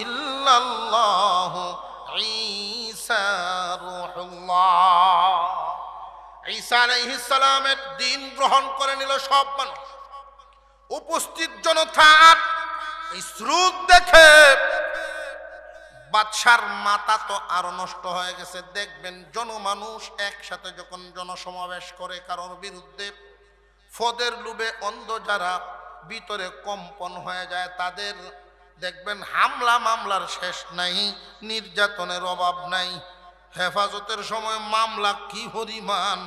ইল্লাল্লাহু ঈসা রূহুল্লাহ। ঈসা আলাইহিস সালামের দ্বীন গ্রহণ করে নিল সব মানুষ। উপস্থিত জনতা এই স্রোত দেখে বাদশার মাথা তো আরো নষ্ট হয়ে গেছে। দেখবেন জনমানুষ একসাথে যখন জনসমাবেশ করে কারোর বিরুদ্ধে, ফদের লোভে অন্ধ যারা ভিতরে কম্পন হয়ে যায়, তাদের দেখবেন হামলা মামলার শেষ নাই, নির্যাতনের অভাব নাই। হেফাজতের সময় মামলা কি পরিমাণ,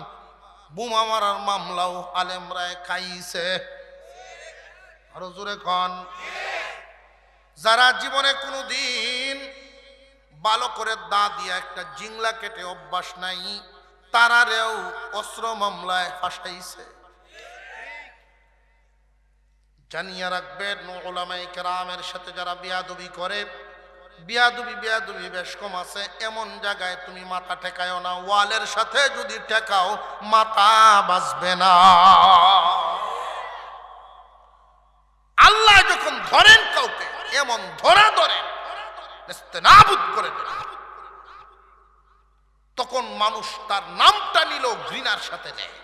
বোমা মারার মামলাও আলেমরায় খাইছে। আরো জোরে কন। যারা জীবনে কোনোদিন ভালো করে দা দিয়া একটা জিংলা কেটে অভ্যাস নাই, তারারেও অস্ত্র মামলায় ফাঁসাইছে। জানিয়ে রাখবেন, উলামায়ে কেরামের সাথে যারা বিয়াদবি করে, বিয়াদবি বেশ কম আছে। এমন জায়গায় তুমি মাথা ঠেকায়ও না, ওয়ালের সাথে যদি ঠেকাও মাথা বাঁচবে না। আল্লাহ যখন ধরেন কাউকে, এমন ধরা ধরেন, নেস্তেনাবুদ করে দেন, তখন মানুষ তার নামটা নিল ঘৃণার সাথে নেয়।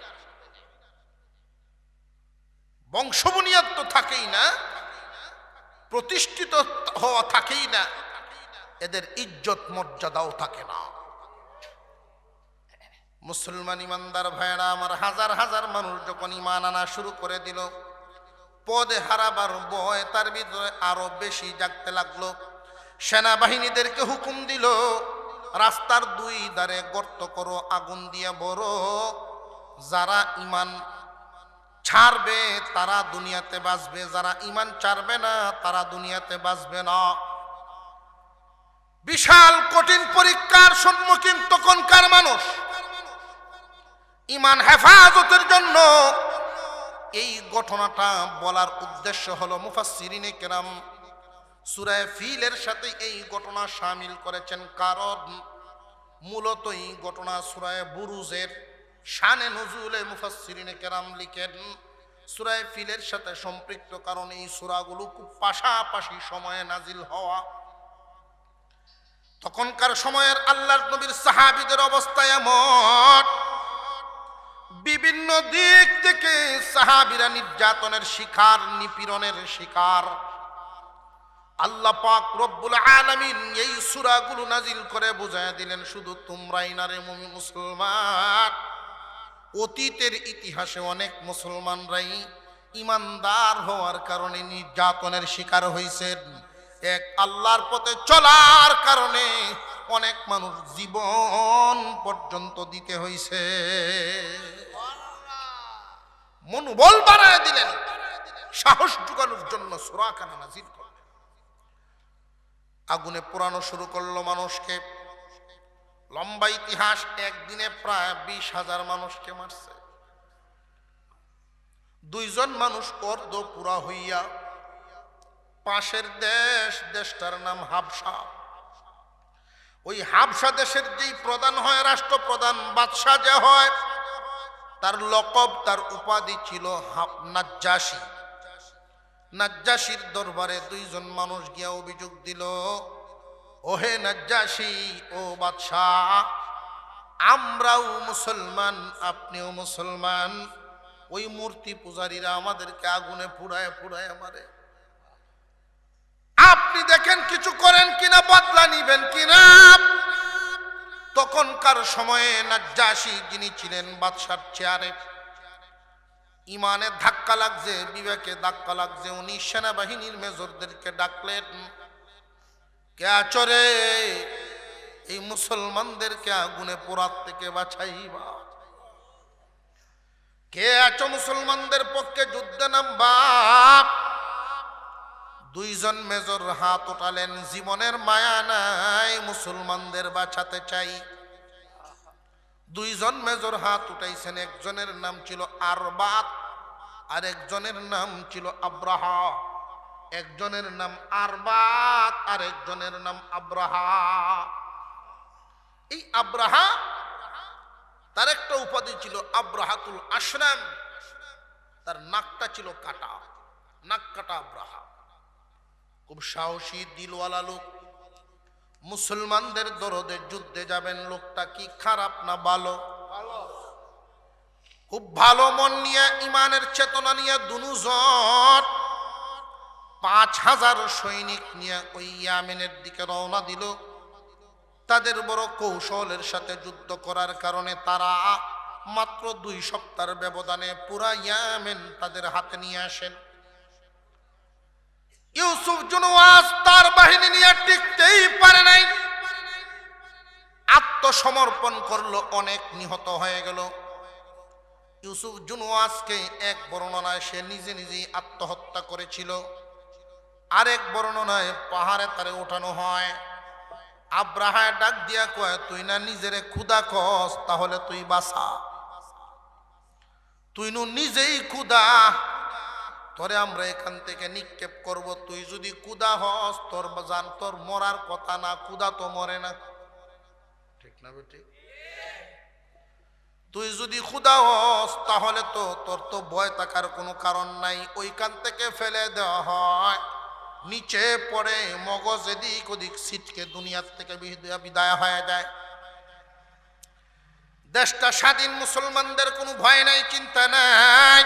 বংশবুনিয়াদ তো থাকেই না, প্রতিষ্ঠিত হওয়া থাকেই না, এদের ইজ্জত মর্যাদাও থাকে না। মুসলমান ইমানদার ভাইরা আমার, হাজার হাজার মানুষ যখন ঈমান আনা শুরু করে দিল, পদে হারাবার ভয় তার ভিতরে আরো বেশি জাগতে লাগলো। সেনাবাহিনীদেরকে হুকুম দিল, রাস্তার 2 ধারে গর্ত করো, আগুন দিয়ে ভরো। যারা ঈমান ছাড়বে তারা দুনিয়াতে বাঁচবে, যারা ঈমান ছাড়বে না তারা দুনিয়াতে বাঁচবে না। বিশাল কঠিন পরীক্ষার সম্মুখীন তখনকার মানুষ। ঈমান হেফাজতের জন্য এই ঘটনাটা বলার উদ্দেশ্য হলো, মুফাসসিরিনে কেরাম সূরা ফিলের সাথে এই ঘটনা শামিল করেছেন, কারণ মূলত এই ঘটনা সূরা বুরুজের শানে নুজুলে মুফাসসিরিনে কেরাম লিখেন, সূরা ফিলের সাথে সম্পৃক্ত, কারণ এই সূরাগুলো খুব পাশাপাশি সময়ে নাজিল হওয়া। তখনকার সময়ের আল্লাহর নবীর সাহাবীদের অবস্থা এমন, বিভিন্ন দিক থেকে সাহাবীরা নির্যাতনের শিকার, নিপীড়নের শিকার। আল্লাহ পাক রব্বুল আলামিন এই সূরাগুলো নাজিল করে বুঝায় দিলেন, শুধু তোমরাই না রে মুমিন মুসলমান, অতীতের ইতিহাসে অনেক মুসলমানরাই ইমানদার হওয়ার কারণে নির্যাতনের শিকার হয়েছেন। এক আল্লাহর পথে চলার কারণে অনেক মানুষ জীবন পর্যন্ত দিতে হয়েছে। মনোবল বাড়ায় দিলেন, সাহস জোগানোর জন্য সূরা কানা নাজিল করলেন। আগুনে পোড়ানো শুরু করলো মানুষকে। লম্বা ইতিহাস, একদিনে প্রায় 20,000 মানুষকে মারছে। 2 জন মানুষ অর্ধ পুরা হইয়া পাশের দেশটার নাম হাবশা। ওই হাবশা দেশের যেই প্রধান হয়, রাষ্ট্রপ্রধান, বাদশাহ যে হয়, তার লকব, তার উপাধি ছিল নাজ্জাশী। নাজ্জাশীর দরবারে 2 জন মানুষ গিয়া অভিযোগ দিল, ওহে নাজ্জাশী, ও বাদশাহ, আমরাও মুসলমান, আপনিও মুসলমান, ওই মূর্তি পূজারীরা আমাদেরকে আগুনে পুড়ায় পুড়ায় মারে। আপনি দেখেন কিছু করেন কিনা, বদলা নিবেন কিনা। তখনকার সময়ে নাজ্জাশী যিনি ছিলেন বাদশার চেয়ারে, ইমানে ধাক্কা লাগছে, বিবেকে ধাক্কা লাগছে। উনি সেনাবাহিনীর মেজরদেরকে ডাকলেন, কে আচরে এই মুসলমানদেরকে আগুনে পোড়ার থেকে বাঁচাইবা? কে আছো মুসলমানদের পক্ষে যুদ্ধে নামবা? 2 জন মেজর হাত উঠালেন, জীবনের মায়া নাই, মুসলমানদের বাঁচাতে চাই। 2 জন মেজর হাত উঠাইছেন। একজনের নাম ছিল আরবাত, আর একজনের নাম ছিল আব্রাহা। একজনের নাম আরবাত, আর একজনের নাম আব্রাহা। এই আব্রাহা, তার একটা উপাধি ছিল আব্রাহাতুল আশরাম, তার নাকটা ছিল কাটা, নাক কাটা আব্রাহা। খুব সাহসী, দিলওয়ালা লোক, মুসলমানদের দরদে যুদ্ধে যাবেন। লোকটা কি খারাপ না ভালো? খুব ভালো মন নিয়ে, ইমানের চেতনা নিয়ে দুজন 5,000 সৈনিক নিয়ে ওই ইয়ামেনের দিকে রওনা দিল। তাদের বড় কৌশলের সাথে যুদ্ধ করার কারণে তারা মাত্র 2 সপ্তাহের ব্যবধানে পুরা ইয়ামেন তাদের হাতে নিয়ে আসেন। ইউসুফ জুনওয়াস তার বাহিনী নিয়ে টিকতেই পারে নাই, আত্মসমর্পণ করলো, অনেক নিহত হয়ে গেল। ইউসুফ জুনওয়াসকে এক বর্ণনায় সে নিজে নিজেই আত্মহত্যা করেছিল, আরেক বর্ণনায় পাহাড়ে তারে ওঠানো হয়। আব্রাহা ডাক দিয়া কয়, তুই না নিজেরে ক্ষুধা কস, তাহলে তুই বাঁচা। তুই নু নিজেই ক্ষুধা, তোরে আমরা এখান থেকে নিক্ষেপ করব। তুই যদি ক্ষুধা হস, তোর জান, তোর মরার কথা না, ক্ষুধা তো মরে না, ঠিক না বেটি? তুই যদি ক্ষুধা হস, তাহলে তো তোর তো ভয় থাকার কোনো কারণ নাই। ওইখান থেকে ফেলে দেওয়া হয়, নিচে পড়ে মগজ এদিক ওদিক ছিটকে দুনিয়ার থেকে বিদায় হয়ে যায়। দেশটা স্বাধীন, মুসলমানদের কোনো ভয় নাই, চিন্তা নাই।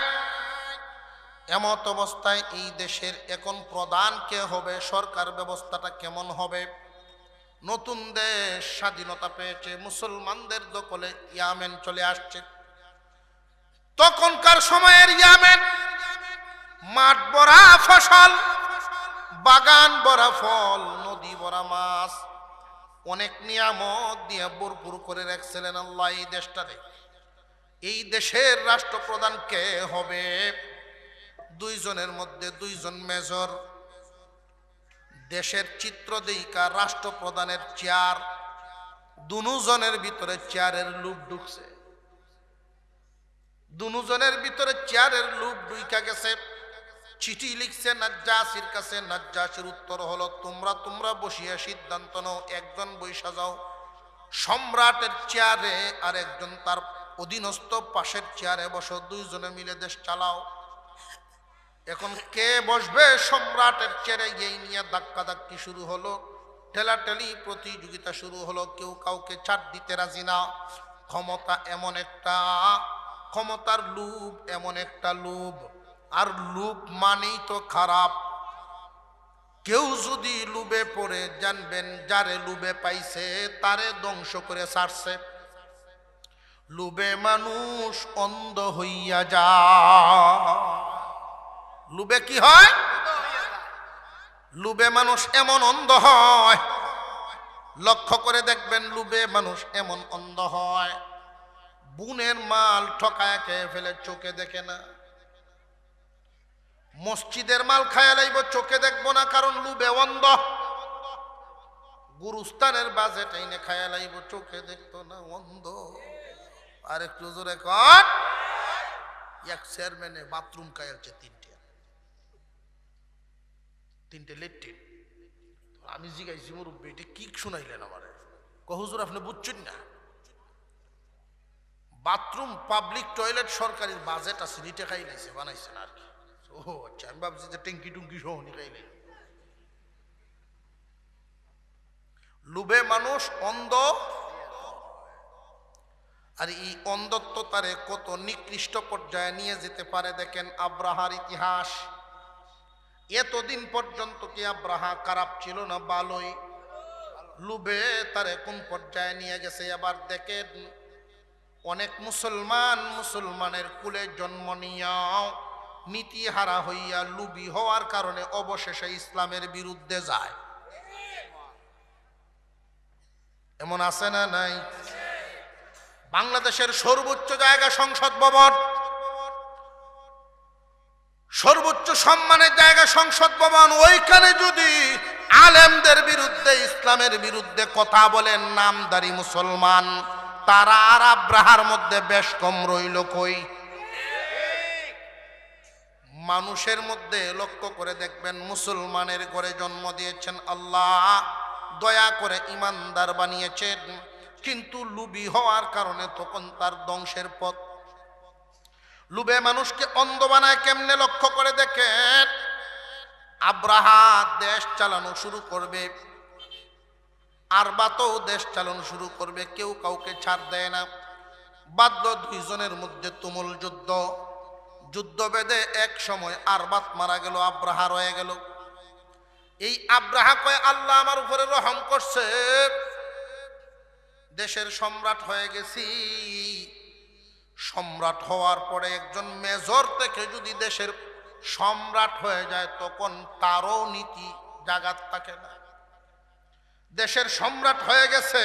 এমত অবস্থায় এই দেশের এখন প্রধান কে হবে, সরকার ব্যবস্থাটা কেমন হবে? নতুন দেশ স্বাধীনতা পেয়েছে, মুসলমানদের দখলে ইয়ামেন চলে আসছে। তখনকার সময়ের ইয়ামেন মাঠ ভরা ফসল, বাগান ভরা ফল, নদী ভরা মাছ, অনেক নিয়ামত দিয়ে ভরপুর করে রাখছিলেন আল্লাহ এই দেশটারে। এই দেশের রাষ্ট্রপ্রধান কে হবে? 2 জনের মধ্যে 2 জন মেজর। দেশের চিত্র দেইকা রাষ্ট্রপ্রধানের চেয়ার, 2 জনের ভিতরে চেয়ারের লোভ ঢুকছে। 2 জনের ভিতরে চেয়ারের লোভ ঢুইকা গেছে। চিঠি লিখছে নাজ্জাশীর কাছে। নাজ্জাশীর উত্তর হলো, তোমরা বসিয়া সিদ্ধান্ত নাও, একজন বৈশা যাও সম্রাটের চেয়ারে, আর একজন তার অধীনস্থ পাশের চেয়ারে বসো, 2 জনে মিলে দেশ চালাও। এখন কে বসবে সম্রাটের চেয়ারে, এই নিয়ে ধাক্কাধাক্কি শুরু হলো, ঠেলাঠেলি প্রতিযোগিতা শুরু হলো, কেউ কাউকে ছাড় দিতে রাজি না। ক্ষমতা এমন একটা, ক্ষমতার লোভ এমন একটা লোভ, আর লোভ মানেই তো খারাপ। কেউ যদি লোভে পড়ে, জানবেন যারে লোভে পাইছে তারে ধ্বংস করে ছাড়ছে। লোভে মানুষ অন্ধ হইয়া যায়। লোভে কি হয়? লোভে মানুষ এমন অন্ধ হয়, লক্ষ্য করে দেখবেন লোভে মানুষ এমন অন্ধ হয়, বুনের মাল ঠকায় খেয়ে ফেলে, চোখে দেখে না। মসজিদের মাল খায়া লাইব, চোখে দেখবো না, কারণ লোভে অন্ধ। গুরুস্থানের বাজেট এনে খায়া লাইব, চোখে দেখতো না, অন্ধ। আর একটু জোরে কর। এক চেয়ারম্যানে বাথরুম খাইছে তিনটে লেট্রিন। আমি জিগাইছি মুরব্বী, এটা কি শুনাইলেন আমারে? হুজুর আপনি বুঝছেন না, বাথরুম পাবলিক টয়লেট সরকারের বাজেট আছে, নিটে খাই লাইছে, বানাইছে না আর কি। ও আচ্ছা, আমি ভাবছি যে ট্যাঙ্কি টুঙ্কি সহ নিকাইলে। লোভে মানুষ অন্ধ, আর এই অন্ধত্ব তারে কত নিকৃষ্ট পর্যায়ে নিয়ে যেতে পারে। দেখেন আব্রাহার ইতিহাস। এতদিন পর্যন্ত কি আব্রাহা খারাপ ছিল না? ভালোই। লোভে তারে কোন পর্যায়ে নিয়ে গেছে এবার দেখেন। অনেক মুসলমানের কুলে জন্ম নিয়াও নীতিহারা হইয়া লুবি হওয়ার কারণে অবশেষে ইসলামের বিরুদ্ধে যায়। এমন আছে না নাই? বাংলাদেশের সর্বোচ্চ জায়গা সংসদ ভবন, সর্বোচ্চ সম্মানের জায়গা সংসদ ভবন। ওইখানে যদি আলেমদের বিরুদ্ধে, ইসলামের বিরুদ্ধে কথা বলেন নামদারি মুসলমান, তারা আর আব্রাহার মধ্যে বেশ কম রইল কই? মানুষের মধ্যে লক্ষ্য করে দেখবেন, মুসলমানের ঘরে জন্ম দিয়েছেন আল্লাহ, দয়া করে ইমানদার বানিয়েছেন, কিন্তু লুবি হওয়ার কারণে তখন তার ধ্বংসের পথ। লুবে মানুষকে অন্ধ বানায় কেমনে? লক্ষ্য করে দেখেন। আব্রাহা দেশ চালানো শুরু করবে, আরবাতেও দেশ চালানো শুরু করবে, কেউ কাউকে ছাড় দেয় না। বাধ্য দুইজনের মধ্যে তুমুল যুদ্ধ। যুদ্ধ বেঁধে এক সময় আরবাত মারা গেল, আব্রাহা রয়ে গেল। এই আব্রাহা কয় আল্লাহ আমার উপরে রহম করছে, দেশের সম্রাট হয়ে গেছি। সম্রাট হওয়ার পরে একজন মেজর থেকে যদি দেশের সম্রাট হয়ে যায়, তখন তারও নীতি জাগাত থাকে না। দেশের সম্রাট হয়ে গেছে,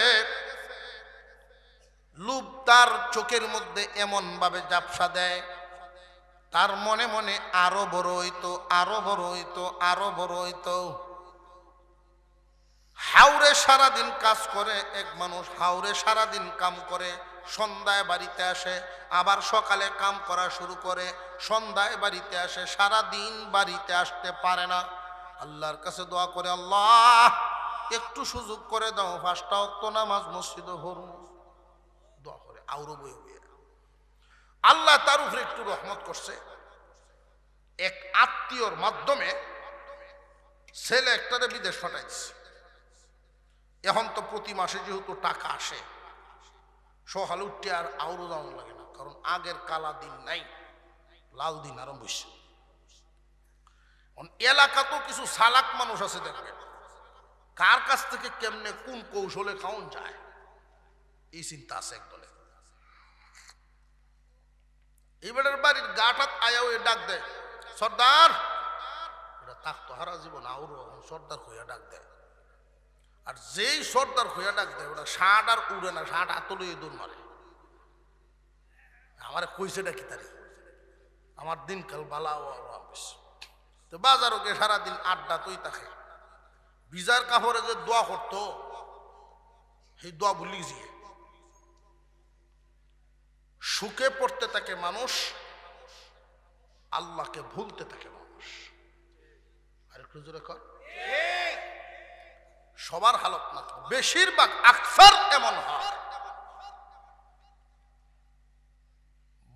লোভ তার চোখের মধ্যে এমন ভাবে জাপসা দেয়, তার মনে মনে আরো বড় হইতো, আরো বড় হইতো, আরো বড় হইতো। হাওরে সারাদিন কাজ করে এক মানুষ, হাওরে সারাদিন কাম করে, সন্ধ্যায় বাড়িতে আসে, আবার সকালে কাম করা শুরু করে, সন্ধ্যায় বাড়িতে আসে, সারাদিন বাড়িতে আসতে পারে না। আল্লাহর কাছে দোয়া করে, আল্লাহ একটু সুযোগ করে দাও, 5টা ওয়াক্ত নামাজ মসজিদে পড়ব। দোয়া করে আউরো বই বই। আল্লাহ তার উপরে একটু রহমত করছে। এক আত্মীয়র মাধ্যমে ছেলে একটারে বিদেশ পাঠাইছে। এখন তো প্রতি মাসে যেহেতু টাকা আসে, সকালে উঠতে আর আউরো যাওয়া লাগে না, কারণ আগের কালা দিন নাই, লাল দিন আরম্ভ হয়েছে। এলাকা তো কিছু সালাক মানুষ আছে, দেখবেন কার কাছ থেকে কেমনে কোন কৌশলে খাওন যায়, এই চিন্তা আছে একদলে। এবারের বাড়ির গাটাত আয়াও এ ডাক দেয়, সর্দার। এটা থাকতো হারা জীবন আউরো সর্দার হইয়া ডাক দেয়। আর যেই সর্দার হইয়া ডাক দেয়, ওটা ষাট আর উড়ে না, ষাট আতলে দৌড় মারে। আমার কইছে ডাকি তারি, আমার দিনকাল বালা তো বাজারও গিয়ে সারাদিন আড্ডা তুই তাকে ভিজার কাপড়ে যে দোয়া করতো, সেই দোয়া ভুলি গিয়ে সুখে পড়তে থাকে মানুষ, আল্লাহকে ভুলতে থাকে মানুষ। আর একটু জোরে কর। সবার হালত না, বেশিরভাগ আকসার এমন হয়।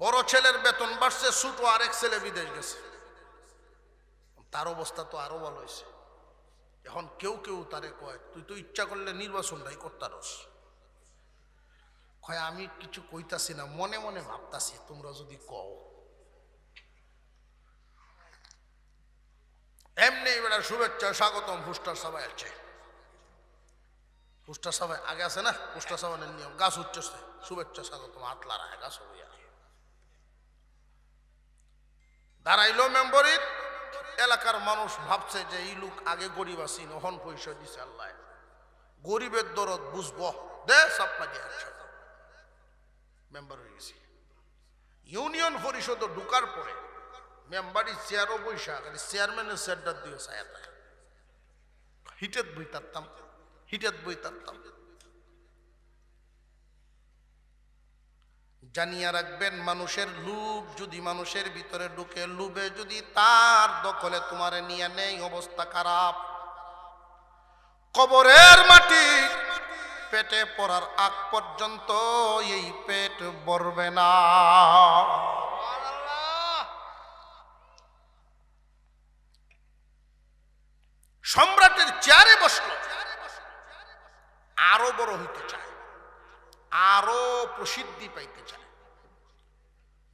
বড় ছেলের বেতন বাড়ছে, ছোট আরেক ছেলে বিদেশ গেছে, তার অবস্থা তো আরো ভালো হয়েছে। এখন কেউ কেউ তারে কয় তুই তো ইচ্ছা করলে নির্বাচনটাই করতারস। কয় আমি কিছু কইতাছি না, মনে মনে ভাবতাছি তোমরা যদি কও। এমনি বেড়া শুভেচ্ছা স্বাগতম পুস্টার সবাই আছে, পুস্টার সবাই আগে আছে না, পুস্টার সবাইয়ের নিয়ম গাছ উঠছে শুভেচ্ছা স্বাগতম হাত লাড়ায় গাছ হইয়া দাঁড়াইলো মেম্বরির। এলাকার মানুষ ভাবছে যে এই লোক আগে গরিব আছি, নহন পয়সা দিছে আল্লাহ, গরিবের দরদ বুঝবো দে আপনাকে একসাথে মেম্বার হয়ে গেছি। ইউনিয়ন পরিষদ ঢুকার পরে মেম্বারি চেয়ারও বৈশা খালি চেয়ারম্যানের চেয়ারটার দিয়ে ছায়া থাকে, হিটের বই তারতাম, হিটের বই তারতাম। জানিয়া রাখবেন মানুষের লোভ যদি মানুষের ভিতরে ঢুকে, লোভে যদি তার দখলে তোমারে নিয়ে নেই, অবস্থা খারাপ। কবরের মাটি পেটে পড়ার আগ পর্যন্ত এই পেট ভরবে না। সম্রাটের চেয়ারে বসলো, আরো বড় হইতে চায়, আরো প্রসিদ্ধি পাইতে চায়।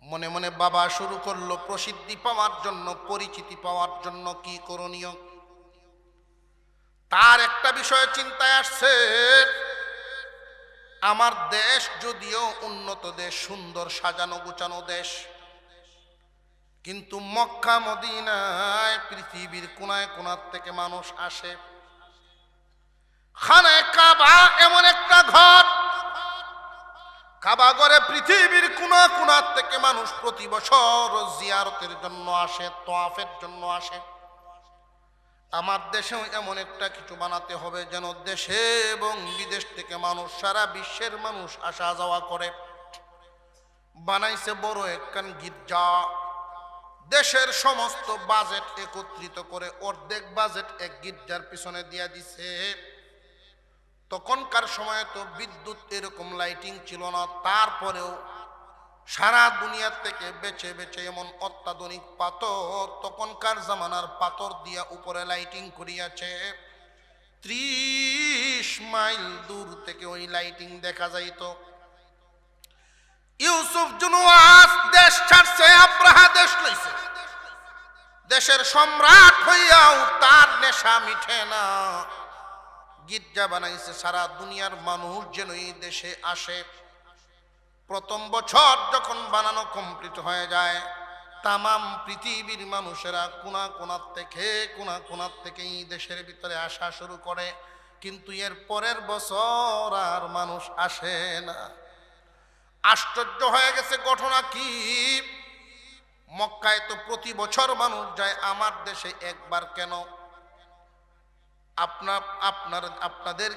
মনে মনে বাবা শুরু করলো প্রসিদ্ধি পাওয়ার জন্য, পরিচিতি পাওয়ার জন্য কি করণীয়। তার একটা বিষয় চিন্তায় আসছে, আমার দেশ যদিও উন্নত দেশ, সুন্দর সাজানো গুছানো দেশ, কিন্তু মক্কা মদিনায় পৃথিবীর কোনায় কোনার থেকে মানুষ আসে। খানায়ে কাবা এমন একটা ঘর, কাবা ঘরে পৃথিবীর কোনা কোনার থেকে মানুষ প্রতি বছর জিয়ারতের জন্য আসে, তওয়াফের জন্য আসে। আমার দেশেও এমন একটা কিছু বানাতে হবে যেন দেশে এবং বিদেশ থেকে মানুষ, সারা বিশ্বের মানুষ আসা যাওয়া করে। বানাইছে বড় একখান গির্জা, দেশের সমস্ত বাজেট একত্রিত করে অর্ধেক বাজেট এক গির্জার পিছনে দিয়া দিছে। তখনকার সময়ে তো বিদ্যুৎ এরকম লাইটিং ছিল না, তারপরেও সারা দুনিয়া থেকে বেছে বেছে এমন অত্যাধুনিক পাথর, তখনকার জামানার পাথর দিয়া উপরে লাইটিং করিয়াছে। 30 মাইল দূর থেকে ওই লাইটিং দেখা যাইত। ইউসুফ জুনুয়াস দেশ ছাড়ছে, আব্রাহা দেশ লইছে। দেশের সম্রাট হইয়াও তার নেশা মিঠে না, গির্জা বানাইছে সারা দুনিয়ার মানুষ যেন এই দেশে আসে। প্রথম বছর যখন বানানো কমপ্লিট হয়ে যায়, তামাম পৃথিবীর মানুষেরা কোনা কোনার থেকে এই দেশের ভিতরে আসা শুরু করে। কিন্তু এর পরের বছর আর মানুষ আসে না। আশ্চর্য হয়ে গেছে ঘটনা কি, মক্কায় তো প্রতি বছর মানুষ যায়, আমার দেশে একবার কেন? আপনাদের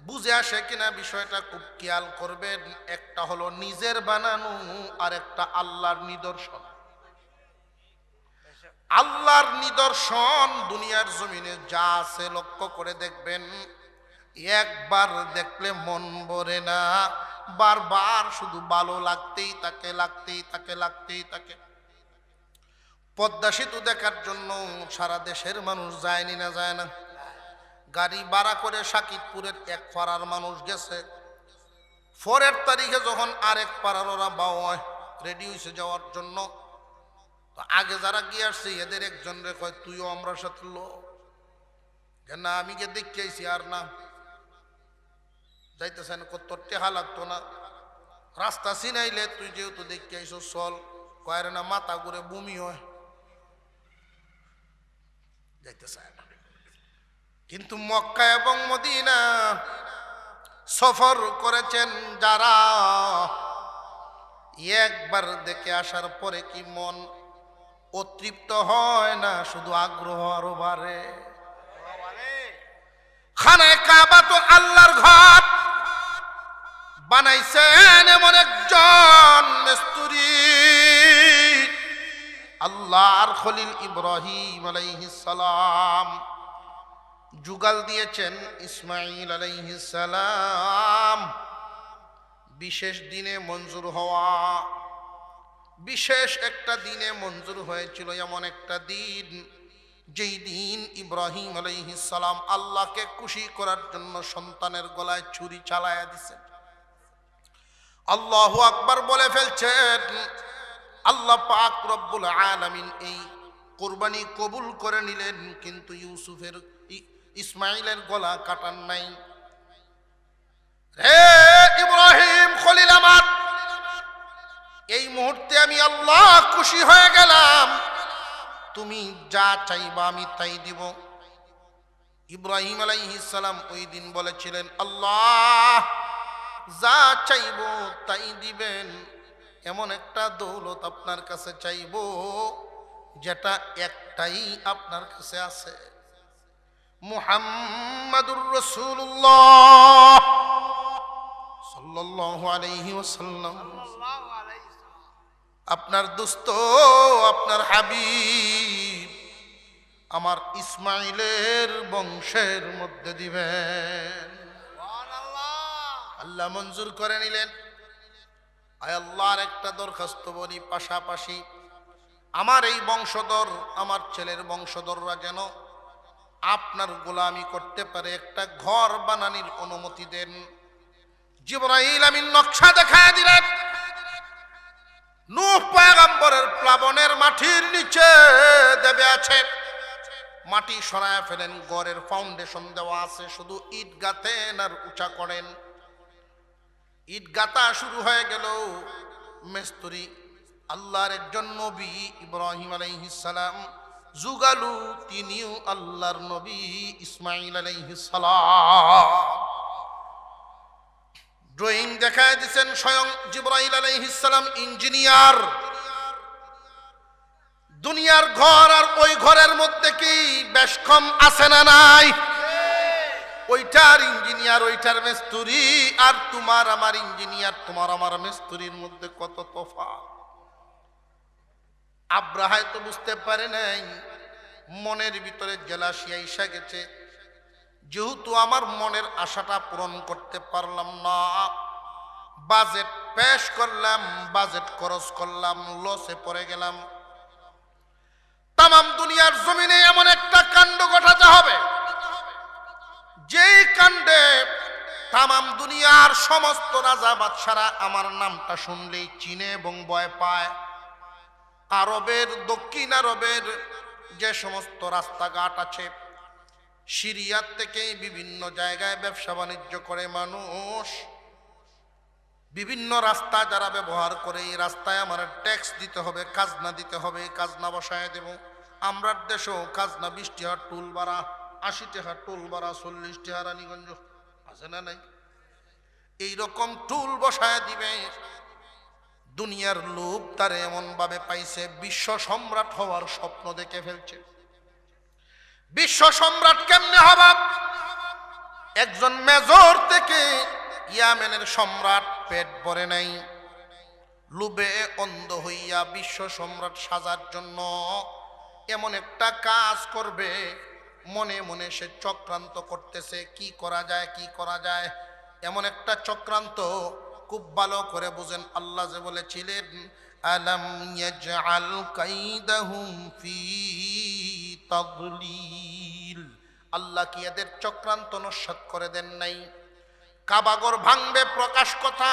বুঝে আসে কিনা বিষয়টা খুব খেয়াল করবেন। একটা হলো নিজের বানানো, আর একটা আল্লাহর নিদর্শন। আল্লাহর নিদর্শন দুনিয়ার জমিনে যা আছে লক্ষ্য করে দেখবেন, একবার দেখলে মন ভরে না, বারবার শুধু ভালো লাগতেই থাকে। পদ্মা সেতু দেখার জন্য সারা দেশের মানুষ যায়নি না, যায় না। গাড়ি ভাড়া করে সাকিবপুরের এক পাড়ার মানুষ গেছে, পরের তারিখে যখন আরেক পাড়ার ওরা বাওয়ায় রেডি হয়েছে যাওয়ার জন্য, তো আগে যারা গিয়ে আসছে এদের একজন রে কয় তুইও আমরা সাথে লো। না আমি কে দেখতে আইছি আর না যাইতেছেন, তোর টেহা লাগতো না, রাস্তা চিনাইলে তুই যেহেতু দেখতে আইছো চল। কয়ের না মাথা ঘুরে বমি হয়, যাইতে চায় না। কিন্তু মক্কা এবং মদিনা সফর করেছেন যারা, একবার দেখে আসার পরে কি মন অতৃপ্ত হয় না, শুধু আগ্রহ আরো বাড়ে। খানায়ে কাবা তো আল্লাহর ঘর, বানাইছেন এমন একজন মিস্ত্রি, আল্লাহর খলিল ইব্রাহিম আলাইহিস সালাম। যুগাল দিয়েছেন ইসমাইল আলাইহিস সালাম। বিশেষ দিনে মঞ্জুর হওয়া, বিশেষ একটা দিনে মঞ্জুর হয়েছিল। এমন একটা দিন যেই দিন ইব্রাহিম আলাইহিস সালাম আল্লাহকে খুশি করার জন্য সন্তানের গলায় ছুরি চালায়া দিছেন, আল্লাহু আকবার বলে ফেলছেন, আল্লাহ পাক রব্বুল আলামিন এই কুরবানি কবুল করে নিলেন, কিন্তু ইসমাইলের গলা কাটান নাই। হে ইব্রাহিম খলিল আমার, এই মুহূর্তে আমি আল্লাহ খুশি হয়ে গেলাম, তুমি যা চাইবা আমি তাই দিব। ইব্রাহিম আলাইহিস সালাম ওই দিন বলেছিলেন, আল্লাহ যা চাইব তাই দিবেন, এমন একটা দৌলত আপনার কাছে চাইব যেটা একটাই আপনার কাছে আছে, মুহাম্মাদুর রাসূলুল্লাহ সাল্লাল্লাহু আলাইহি ওয়াসাল্লাম, আপনার দোস্ত, আপনার হাবিব আমার ইসমাইলের বংশের মধ্যে দিবেন। আল্লাহ মঞ্জুর করে নিলেন। আয় আল্লাহর একটা দরখাস্ত বলি, পাশাপাশি আমার এই বংশধর, আমার ছেলের বংশধররা যেন আপনার গোলামি করতে পারে, একটা ঘর বানানোর অনুমতি দেন। জিবরাইল আমিন নকশা দেখায় দিলেন। নূহ পয়গম্বরের প্লাবনের মাটির নিচে দেবে আছে, মাটি সরায় ফেলেন, ঘরের ফাউন্ডেশন দেওয়া আছে, শুধু ইট গাঁথেন আর উঁচা করেন। ইট গাঁথা শুরু হয়ে গেল। মিস্ত্রি আল্লাহর একজন নবী ইব্রাহিম আলাইহিস সালাম, যুগালু তিনিও আল্লাহর নবী ইসমাইল আলাইহিস সালাম। ড্রয়িং দেখায় দিয়েছেন স্বয়ং জিবরাইল আলাইহিস সালাম, ইঞ্জিনিয়ার। দুনিয়ার ঘর আর ওই ঘরের মধ্যে কি বেশ কম আছে না নাই? ওইটার ইঞ্জিনিয়ার, ওইটার মিস্ত্রি, আর তোমার আমার ইঞ্জিনিয়ার, তোমার আমার মিস্ত্রির মধ্যে কত তফাৎ। আব্রাহায় তো বুঝতে পারে নাই, মনের ভিতরে জেলাসি আইসা গেছে, যেহেতু আমার মনের আশাটা পূরণ করতে পারলাম না, বাজেট পেশ করলাম, বাজেট খরচ করলাম, লসে পড়ে গেলাম। তামাম দুনিয়ার জমিনে এমন একটা কাণ্ড ঘটাতে হবে, যেই কাণ্ডে তামাম দুনিয়ার সমস্ত রাজা বাদশারা আমার নামটা শুনলেই চিনে এবং ভয় পায়। আরবের, দক্ষিণ আরবের যে সমস্ত রাস্তাঘাট আছে, সিরিয়ার থেকে বিভিন্ন জায়গায় ব্যবসা বাণিজ্য করে মানুষ, বিভিন্ন রাস্তা যারা ব্যবহার করে, এই রাস্তায় আমার ট্যাক্স দিতে হবে, খাজনা দিতে হবে, খাজনা বসায় দেব। আমরা দেশেও খাজনা 20 টাকা টোল ভাড়া, 80 টাকা টোল ভাড়া, 40 টাকা রানীগঞ্জ আছে না নাই? এইরকম টোল বসায় দিবে। দুনিয়ার লোক তার এমন ভাবে পাইছে, বিশ্ব সম্রাট হওয়ার স্বপ্ন দেখে ফেলছে। বিশ্ব সম্রাট কেমনে হবা? একজন মেজর থেকে ইয়ামেনের সম্রাট পেট ভরে নাই, লোভে অন্ধ হইয়া বিশ্ব সম্রাট সাজার জন্য এমন একটা কাজ করবে, মনে মনে সে চক্রান্ত করতেছে, কি করা যায়, কি করা যায়। এমন একটা চক্রান্ত খুব ভালো করে বুঝেন। আল্লাহ যে বলেছিলেন, আলাম ইয়াজআল কাইদাহুম ফি তাদলিল, আল্লাহ কি এদের চক্রান্ত নস্যাৎ করে দেন নাই? কাবাগর ভাঙবে প্রকাশ কথা,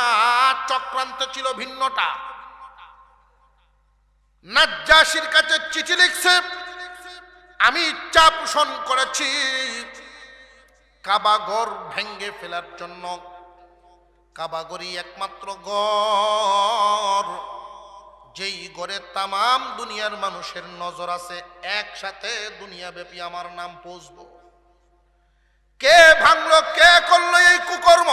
চক্রান্ত ছিল ভিন্নটা। নাজ্জাশীর কাছে চিঠি লিখছে, আমি ইচ্ছা পোষণ করেছি কাবাগর ভেঙ্গে ফেলার জন্য। কাবাগরই একমাত্র ঘর, যেই ঘরে তামাম দুনিয়ার মানুষের নজর আছে, একসাথে দুনিয়াব্যাপী আমার নাম পৌঁছবো। কে ভাঙলো, কে করলো এই কুকর্ম?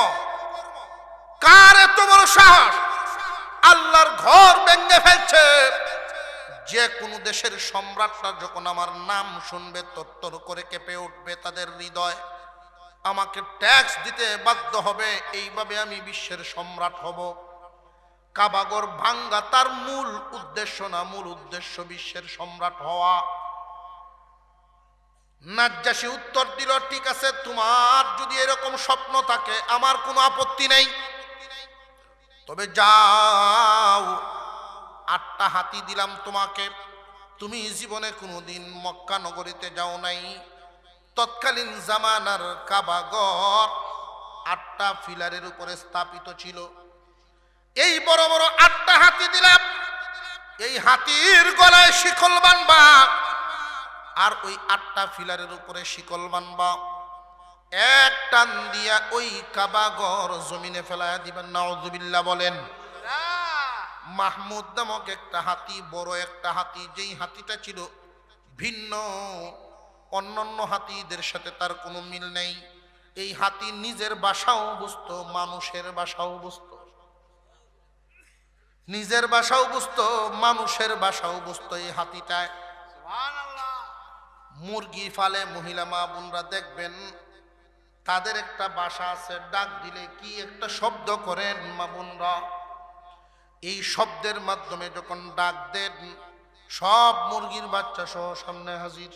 কার এত বড় সাহস? আল্লাহর ঘর ভেঙে ফেলছে। যে কোনো দেশের সম্রাটরা যখন আমার নাম শুনবে, তরতর করে কেঁপে উঠবে তাদের হৃদয়, আমাকে ট্যাক্স দিতে বাধ্য হবে, এইভাবে আমি বিশ্বের সম্রাট হব। কাবাগর ভাঙ্গা তার মূল উদ্দেশ্য না, মূল উদ্দেশ্য বিশ্বের সম্রাট হওয়া। নাজ্জাশী উত্তর দিল, ঠিক আছে, তোমার যদি এরকম স্বপ্ন থাকে আমার কোনো আপত্তি নেই, তবে যাও, 8টা হাতি দিলাম তোমাকে, তুমি জীবনে কোনোদিন মক্কা নগরীতে যাও নাই। তৎকালীন জামানার কাবাগর 8টা ফিলারের উপরে স্থাপিত ছিল। এই বড় বড় 8টা হাতি দিলাম, এই হাতির গলায় শিকল বানবা, আর ওই 8টা ফিলারের উপরে শিকল বানবা, এক টান দিয়া ওই কাবাগর জমিনে ফেলায়া দিবেন। নাউযুবিল্লাহ বলেন। মাহমুদ নামক একটা হাতি, বড় একটা হাতি, যেই হাতিটা ছিল ভিন্ন, অন্যান্য হাতিদের সাথে তার কোনো মিল নেই। এই হাতি নিজের বাসাও বুঝতো, মানুষের বাসাও বুঝতো, নিজের বাসাও বুঝতো, মানুষের বাসাও বুঝতো। এই হাতিটায় মুরগি ফালে মহিলা মা বোনরা দেখবেন, তাদের একটা বাসা আছে, ডাক দিলে কি একটা শব্দ করেন মা বোনরা। এই শব্দের মাধ্যমে যখন ডাক দেন, সব মুরগির বাচ্চা সহ সামনে হাজির।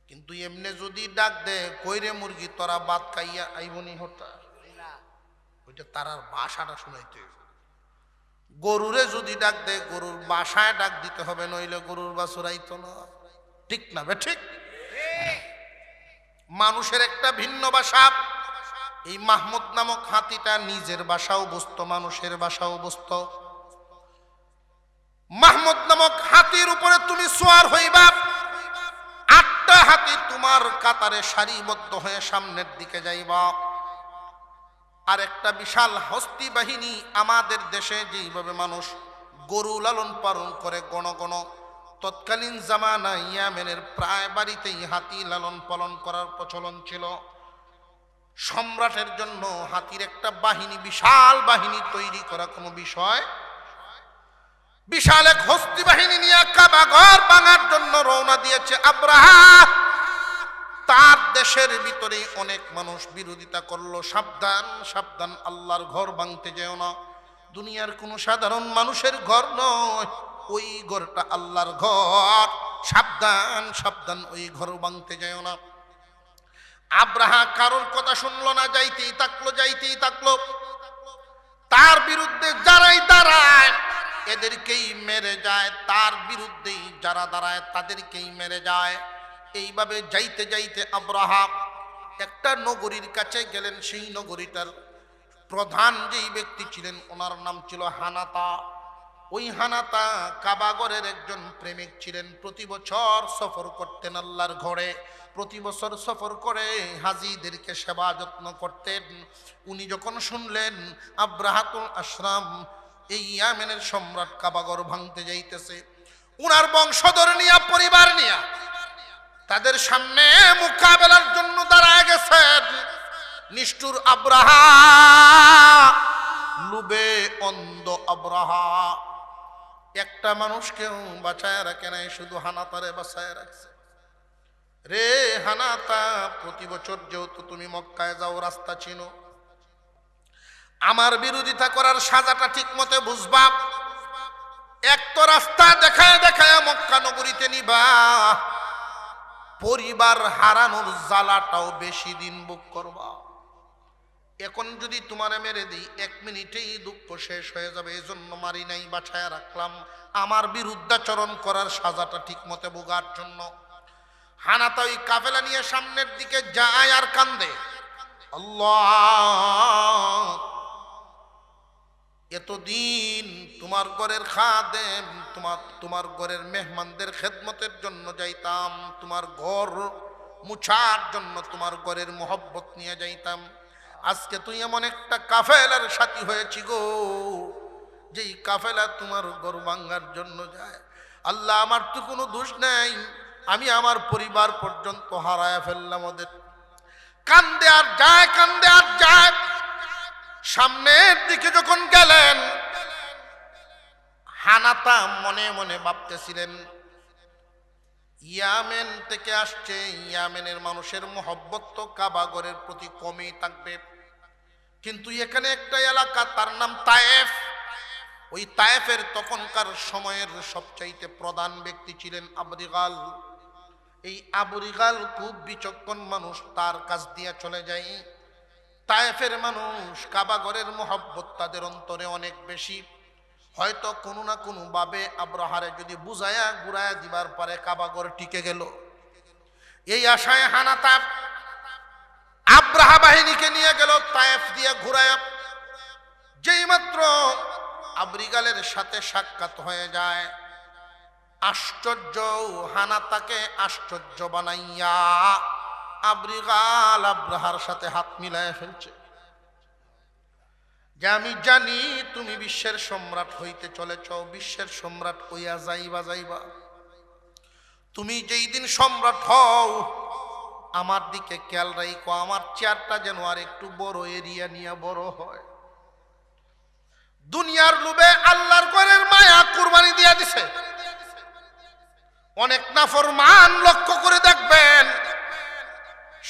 কিন্তু এমনি যদি ডাক দে, কইরে মুরগি তোরা বাদ খাইয়া আইবনি হতা, ওইটা তারার বাসাটা শুনাইতে। গরুরে যদি ডাক দে, গরুর বাসায় ডাক দিতে হবে, নইলে গরুর বাছুরাইতো না। ঠিক না বে ঠিক? মানুষের একটা ভিন্ন ভাষা। এই মাহমুদ নামক হাতিটা নিজের বাসাও বুঝতো, মানুষের বাসাও বুঝতো। মাহমুদ নামক হাতির উপরে তুমি সোয়ার হইবা, 8টা হাতি তোমার কাতারে সারিবদ্ধ হয়ে সামনের দিকে যাইবা। আর একটা বিশাল হস্তি বাহিনী, আমাদের দেশে যেইভাবে মানুষ গরু লালন পালন করে গণ গণ, তৎকালীন জামানায় ইয়ামেনের প্রায় বাড়িতেই হাতি লালন পালন করার প্রচলন ছিল। সম্রাটের জন্য হাতির একটা বাহিনী, বিশাল বাহিনী তৈরি করা কোনো বিষয়। বিশাল এক হস্তি বাহিনী নিয়ে কাবাঘর ভাঙার জন্য রওনা দিয়েছে আব্রাহা। তার দেশের ভিতরে অনেক মানুষ বিরোধিতা করলো, সাবধান সাবধান, আল্লাহর ঘর ভাঙতে যেও না। দুনিয়ার কোনো সাধারণ মানুষের ঘর নয়, ওই ঘরটা আল্লাহর ঘর, সাবধান সাবধান, ওই ঘর ভাঙতে যেও না। আব্রাহা কারোর কথা শুনলো না, যাইতেই থাকলো, যাইতেই থাকলো। তার বিরুদ্ধে যারাই দাঁড়ায় এদেরকেই মেরে যায়, তার বিরুদ্ধেই যারা দাঁড়ায় তাদেরকেই মেরে যায়। এইভাবে যাইতে যাইতে আব্রাহা একটা নগরীর কাছে গেলেন। সেই নগরীটার প্রধান যেই ব্যক্তি ছিলেন, ওনার নাম ছিল হানাতা। ওই হানাতা কাবাগরের একজন প্রেমিক ছিলেন। প্রতি বছর সফর করতেন আল্লাহর ঘরে, প্রতি বছর সফর করে হাজিদেরকে সেবা যত্ন করতেন। উনি যখন শুনলেন আব্রাহাতুল আশরাম, এই ইয়ামেনের সম্রাট কাবাগর ভাঙতে যাইতেছে, উনার বংশধর নিয়া, পরিবার নিয়া তাদের সামনে মোকাবেলার জন্য দাঁড়ায় গেছেন। নিষ্ঠুর আব্রাহা, লুবে অন্ধ আব্রাহা, একটা মানুষকেও বাঁচায় রাখে নাই, শুধু হানাতারে বাঁচায় রাখছে। রে হানাতা, প্রতি বছর যেহেতু তুমি মক্কায় যাও, রাস্তা চিনো, আমার বিরোধিতা করার সাজাটা ঠিক মতো বুঝবা। এক তো রাস্তা দেখায় দেখায় মক্কা নগরীতে নিবা, পরিবার হারানোর জ্বালাটাও বেশি দিন ভোগ করবা। এখন যদি তোমারে মেরে দিই, 1 মিনিটেই দুঃখ শেষ হয়ে যাবে, এই জন্য মারি নাই, বাঁচায় রাখলাম, আমার বিরুদ্ধাচরণ করার সাজাটা ঠিক মতো ভোগার জন্য। হানাতা ওই কাফেলা নিয়ে সামনের দিকে যায় আর কান্দে, আল্লাহ, এতদিন তোমার ঘরের খাদেম, তোমার ঘরের মেহমানদের খেদমতের জন্য যাইতাম, তোমার ঘর মুছার জন্য তোমার ঘরের মোহব্বত নিয়ে যাইতাম। আজকে তুই এমন একটা কাফেলার সাথী হয়েছি গো, যেই কাফেলা তোমার ঘর ভাঙার জন্য যায়। আল্লাহ, আমার তো কোনো দোষ নেই, আমি আমার পরিবার পর্যন্ত হারায় ফেললাম ওদের। কান্দে আর যায়, কান্দে আর যায়। সামনের দিকে যখন গেলেন, হানাতা মনে মনে ভাবতেছিলেন, ইয়ামেন থেকে আসছে, ইয়ামেনের মানুষের মোহব্বত তো কাবাগরের প্রতি কমই থাকবে, কিন্তু এখানে একটা এলাকা, তার নাম তায়েফ। ওই তায়েফের তখনকার সময়ের সবচাইতে প্রধান ব্যক্তি ছিলেন আবরিগাল। এই আবরিগাল খুব বিচক্ষণ মানুষ, তার কাছ দিয়ে চলে যায়। তায়েফের মানুষ, কাবাগরের মোহব্বত তাদের অন্তরে অনেক বেশি। হয়তো কোনো না কোনো ভাবে আব্রাহারে যদি বুঝায়া ঘুরায়া দিবার পারে কাবাগর টিকে গেল। এই আশায় হানাতা আব্রাহা বাহিনীকে নিয়ে গেল তায়েফ দিয়ে ঘুরায়া। যেই মাত্র আবরিগালের সাথে সাক্ষাৎ হয়ে যায়, আশ্চর্য, হানাতাকে আশ্চর্য বানাইয়া আবরিগাল আব্রাহার সাথে হাত মিলায় ফেলছে যে আমি জানি তুমি বিশ্বের সম্রাট হইতে চলেছ, বিশ্বের সম্রাট হইয়া যাইবা। তুমি যেই দিন সম্রাট হও আমার দিকে খেয়াল রাখো, আমার চেয়ারটা যেন আর একটু বড় এরিয়া নিয়ে বড় হয়। দুনিয়ার লোভে আল্লাহর ঘরের মায়া কুরবানি দিয়া দিছে। অনেক নাফরমান লক্ষ্য করে দেখবেন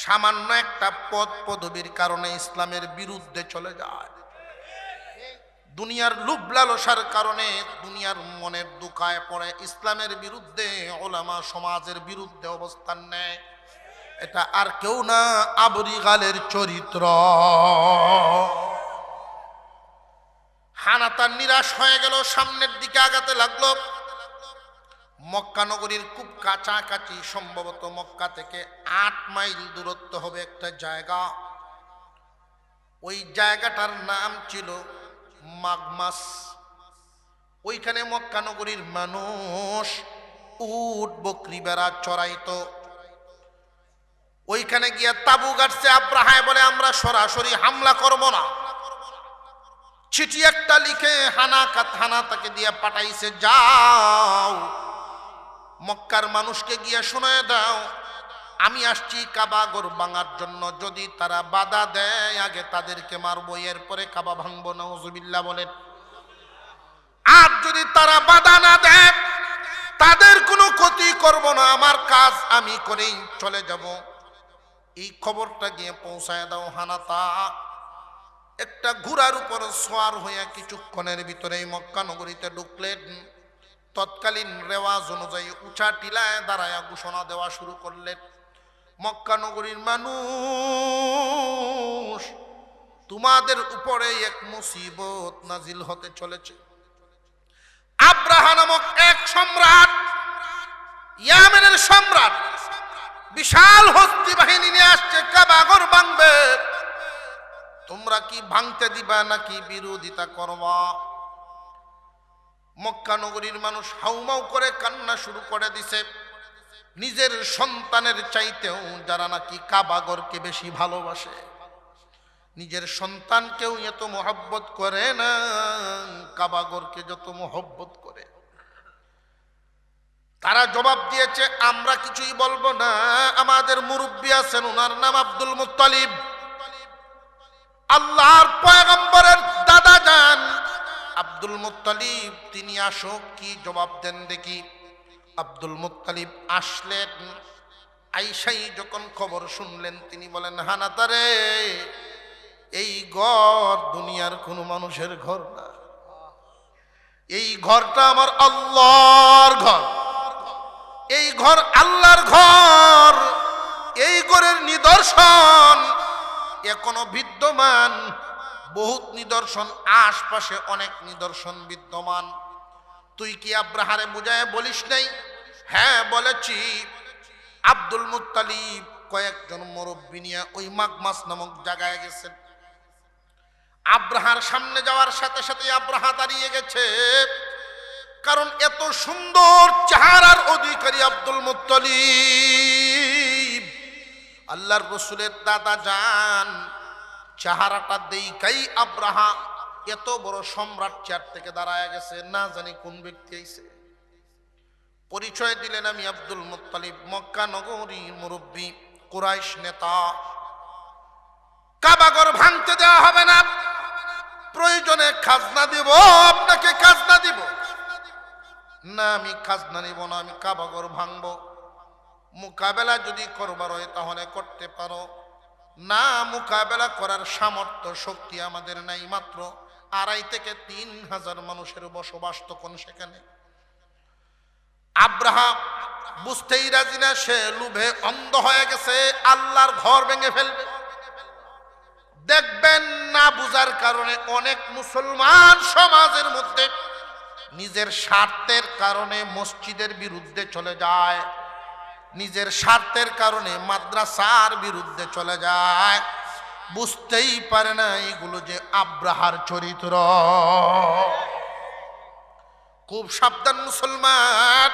সামান্য একটা পদ পদবীর কারণে ইসলামের বিরুদ্ধে চলে যায়। দুনিয়ার লোভ লালসার কারণে দুনিয়ার মনের দুঃখায় পড়ে ইসলামের বিরুদ্ধে, ওলামা সমাজের বিরুদ্ধে অবস্থান নেয়। এটা আর কেউ না, আবরিগালের চরিত্র। হানাতার নিরাশ হয়ে গেল, সামনের দিকে আগাতে লাগলো। মক্কা নগরীর খুব কাছাকাছি, সম্ভবত মক্কা থেকে 8 মাইল দূরত্ব হবে একটা জায়গা। ওই জায়গাটার নাম ছিল মাগমাস। ওইখানে মক্কা নগরীর মানুষ উট বকরি বেড়া চড়াইতো। ওইখানে গিয়ে তাবু গাড়ছে। আব্রাহায় বলে আমরা সরাসরি হামলা করব না, চিঠি একটা লিখে হানাতাকে দিয়ে পাঠাইছে, যাও মক্কার মানুষকে গিয়ে শোনায় দাও আমি আসছি কাবাগর ভাঙার জন্য, যদি তারা বাধা দেয় আগে তাদেরকে মারবো, এরপরে কাবা ভাঙবো। নাউজুবিল্লাহ বলেন। আর যদি তারা বাধা না দেয় তাদের কোনো ক্ষতি করব না, আমার কাজ আমি করেই চলে যাব। এই খবরটা গিয়ে পৌঁছায় দাও। হানাতা একটা ঘোড়ার উপর সোয়ার হইয়া কিছুক্ষণের ভিতরেই মক্কা নগরীতে ঢুকলেন। তৎকালীন রেওয়াজ অনুযায়ী উঁচা টিলায় দাঁড়ায়া ঘোষণা দেওয়া শুরু করলেন, মক্কা নগরীর মানুষ তোমাদের উপরে এক মুসিবত নাজিল হতে চলেছে। আব্রাহা নামক এক সম্রাট, ইয়ামেনের সম্রাট, বিশাল হস্তি বাহিনী নিয়ে আসছে, কাবাগর ভাঙবে। তোমরা কি ভাঙতে দিবা নাকি বিরোধিতা করবা? মক্কা নগরীর মানুষ হাউমাউ করে কান্না শুরু করে দিছে। নিজের সন্তানের চাইতেও যারা নাকি কাবাগরকে বেশি ভালোবাসে, নিজের সন্তানকেও এত মহব্বত করে না কাবাগরকে যত মহব্বত করে। তারা জবাব দিয়েছে আমরা কিছুই বলবো না। আমাদের মুরব্বী আছেন, ওনার নাম আব্দুল মুত্তালিব, আল্লাহর পয়গম্বরের দাদা যান আব্দুল মুত্তালিব, তিনি আসো কি জবাব দেন দেখি। আব্দুল মুত্তালিব আসলেন। আইসাই যখন খবর শুনলেন তিনি বলেন, হানাতারে এই ঘর দুনিয়ার কোনো মানুষের ঘর না, এই ঘরটা আমার আল্লাহর ঘর, এই ঘর আল্লাহর ঘর। এই ঘরের নিদর্শন এখনো বিদ্যমান, বহুত নিদর্শন, আশপাশে অনেক নিদর্শন বিদ্যমান। তুই কি আব্রাহারে বুঝায় বলিস নাই? হ্যাঁ বলেছি। আব্দুল মুত্তালিব কয়েকজন মুরব্বী নিয়ে ওই মাগমাস নামক জায়গায় গেছেন। আব্রাহার সামনে যাওয়ার সাথে সাথে আব্রাহা দাঁড়িয়ে গেছে, কারণ এত সুন্দর চেহারার অধিকারী আব্দুল মুত্তালিব, আল্লাহর রসুলের দাদা যান। চেহারাটা দেখাই আব্রাহা এত বড় সম্রাট চেয়ার থেকে দাঁড়ায় গেছে, না জানি কোন ব্যক্তি আইছে। পরিচয় দিলেন আমি আব্দুল মুত্তালিব, মক্কা নগরীর মুরব্বী, কুরাইশ নেতা। কাবাগর ভাঙতে দেওয়া হবে না, প্রয়োজনে খাজনা দিব, আপনাকে খাজনা দিব না। আমি খাজনা নিব না, আমি কাবাগর ভাঙবো। মোকাবেলা যদি করবার হয় তাহলে করতে পারো, না মোকাবেলা করার সামর্থ্য শক্তি আমাদের নাই। মাত্র 2,500 থেকে 3,000 মানুষের বসবাস তখন সেখানে। আব্রাহা বুঝতেই রাজি না, সে লোভে অন্ধ হয়ে গেছে, আল্লাহর ঘর ভেঙে ফেলবে। দেখবেন না বুঝার কারণে অনেক মুসলমান সমাজের মধ্যে নিজের স্বার্থের কারণে মসজিদের বিরুদ্ধে চলে যায়, নিজের স্বার্থের কারণে মাদ্রাসার বিরুদ্ধে চলে যায়, বুঝতেই পারে না এগুলো যে আব্রাহার চরিত্র। খুব সাবধান মুসলমান,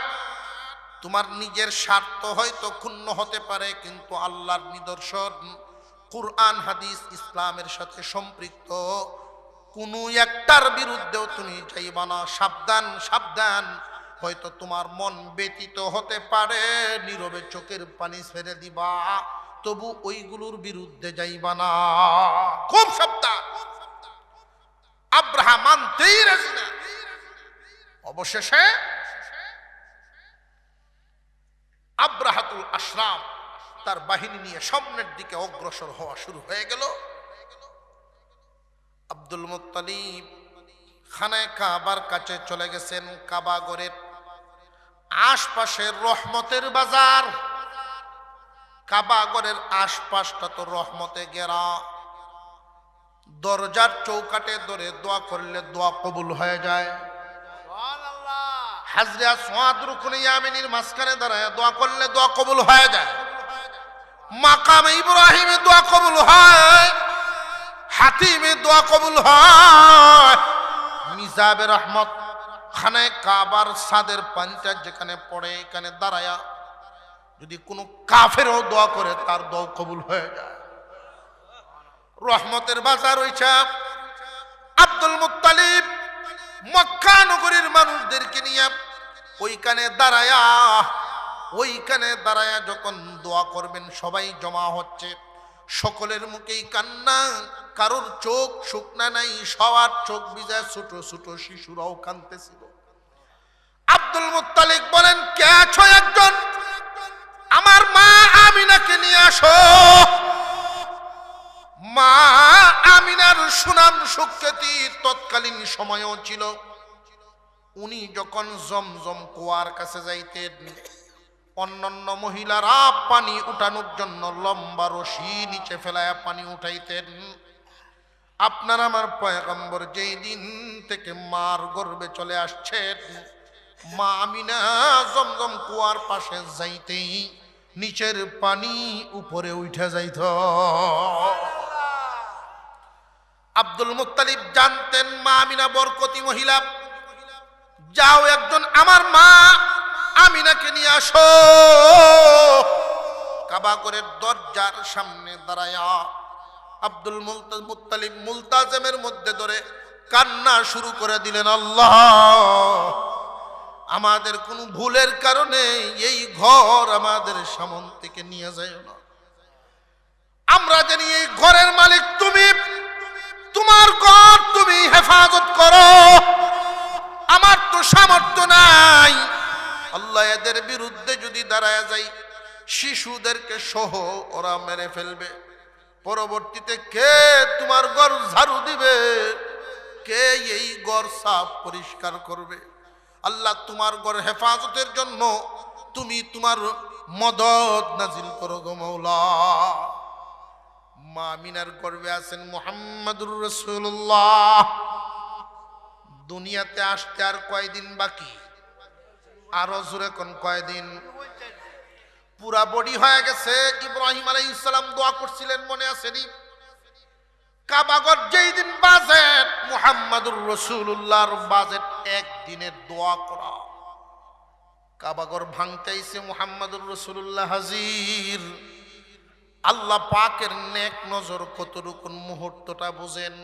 তোমার নিজের স্বার্থ হয়তো ক্ষুণ্ণ হতে পারে, কিন্তু আল্লাহর নিদর্শন কুরআন হাদিস ইসলামের সাথে সম্পৃক্ত কোনো একটার বিরুদ্ধেও তুমি যাইবা না। সাবধান সাবধান, হয়তো তোমার মন ব্যতীত হতে পারে, নীরবে চোখের পানি ছেড়ে দিবা, তবু ওইগুলোর বিরুদ্ধে যাইবা না। খুব সাবধান। আব্রাহা মানতেই রাজি না। অবশেষে আব্রাহাতুল আশরাম তার বাহিনী নিয়ে সামনের দিকে অগ্রসর হওয়া শুরু হয়ে গেল। আব্দুল মুত্তালিব খানায় কাবার কাছে চলে গেছেন। কাবা ঘরের আশপাশে রহমতের বাজার, কাবা ঘরের আশপাশটা তো রহমতে ঘেরা। দরজার চৌকাটে ধরে দোয়া করলে দোয়া কবুল হয়ে যায়। হাজরে আসওয়াদ রুকনে ইয়ামিনীর মাঝখানে দাঁড়ায় দোয়া করলে দোয়া কবুল হয়ে যায়। মাকামে ইব্রাহিমে দোয়া কবুল হয়, হাতিমে দোয়া কবুল হয়। মিজাবে রহমত খানায় কাবার সাদের পানিটা যেখানে পড়ে, এখানে দাঁড়ায়া যদি কোনো কাফেরও দোয়া করে তার দোয়া কবুল হয়ে যায়। রহমতের বাজার হইছে। আব্দুল মুত্তালিব মক্কা নগরীর মানুষদেরকে নিয়ে ওইখানে দাঁড়ায়া যখন দোয়া করবেন, সবাই জমা হচ্ছে, সকলের মুখেই কান্না, কারোর চোখ শুকনা নাই, সবার চোখ ভিজা। ছোট ছোট শিশুরাও কাঁদতেছিল। আব্দুল মুত্তালিব বলেন, কে আছো একজন আমার মা আমিনাকে নিয়ে আসো। মা আমিনার সুনাম সুখ্যাতি তৎকালীন সময়ও ছিল। উনি যখন জমজম কুয়ার কাছে যাইতেন, অন্যান্য মহিলারা পানি উঠানোর জন্য লম্বা রশি নিচে ফেলায় পানি উঠাইতেন। আপনার আমার পয়গম্বর যেই দিন থেকে মার গর্ভে চলে আসছেন, মা আমিনা জমজম কুয়ার পাশে যাইতেই নিচের পানি উপরে উঠে যাইত। আব্দুল মুত্তালিব জানতেন মা আমিনা বরকতি মহিলা। যাও একজন আমার মা আমিনাকে নিয়ে আসো। কাবা ঘরের দরজার সামনে দাঁড়ায়া আব্দুল মুত্তালিব মুলতাজেমের মধ্যে ধরে কান্না শুরু করে দিলেন, আল্লাহ আমাদের কোনো ভুলের কারণে এই ঘর আমাদের সামন থেকে নিয়ে যায় না। আমরা জানি এই ঘরের মালিক তুমি, তোমার ঘর তুমি হেফাজত করো। আমার তো সামর্থ্য নাই। আল্লাহ এদের বিরুদ্ধে যদি দাঁড়ায় যাই, শিশুদেরকে সহ ওরা মেরে ফেলবে। পরবর্তীতে কে তোমার ঘর ঝাড়ু দিবে? কে এই ঘর সাফ পরিষ্কার করবে? আল্লাহ তোমার ঘর হেফাজতের জন্য তুমি তোমার মদদ নাজিল করো গো মওলা। মা আমিনার গর্ভে আছেন মুহাম্মাদুর রাসূলুল্লাহ। দুনিয়াতে আসতে আর কয়দিন বাকি? আরো জোরে কোন কয়দিন? পুরা বডি হয়ে গেছে। ইব্রাহিম আলাইহিস সালাম দোয়া করছিলেন, মনে আছেনি? কাবাগর যেই দিন বাজেট, মুহাম্মাদুর রাসূলুল্লাহর বাজেট একদিনের দোয়া করা। কাবাগর ভাঙতে আইছে মুহাম্মাদুর রাসূলুল্লাহ হাজির। আল্লাহ পাকের নেক নজর কতটুকু মুহূর্তটা বুঝেন।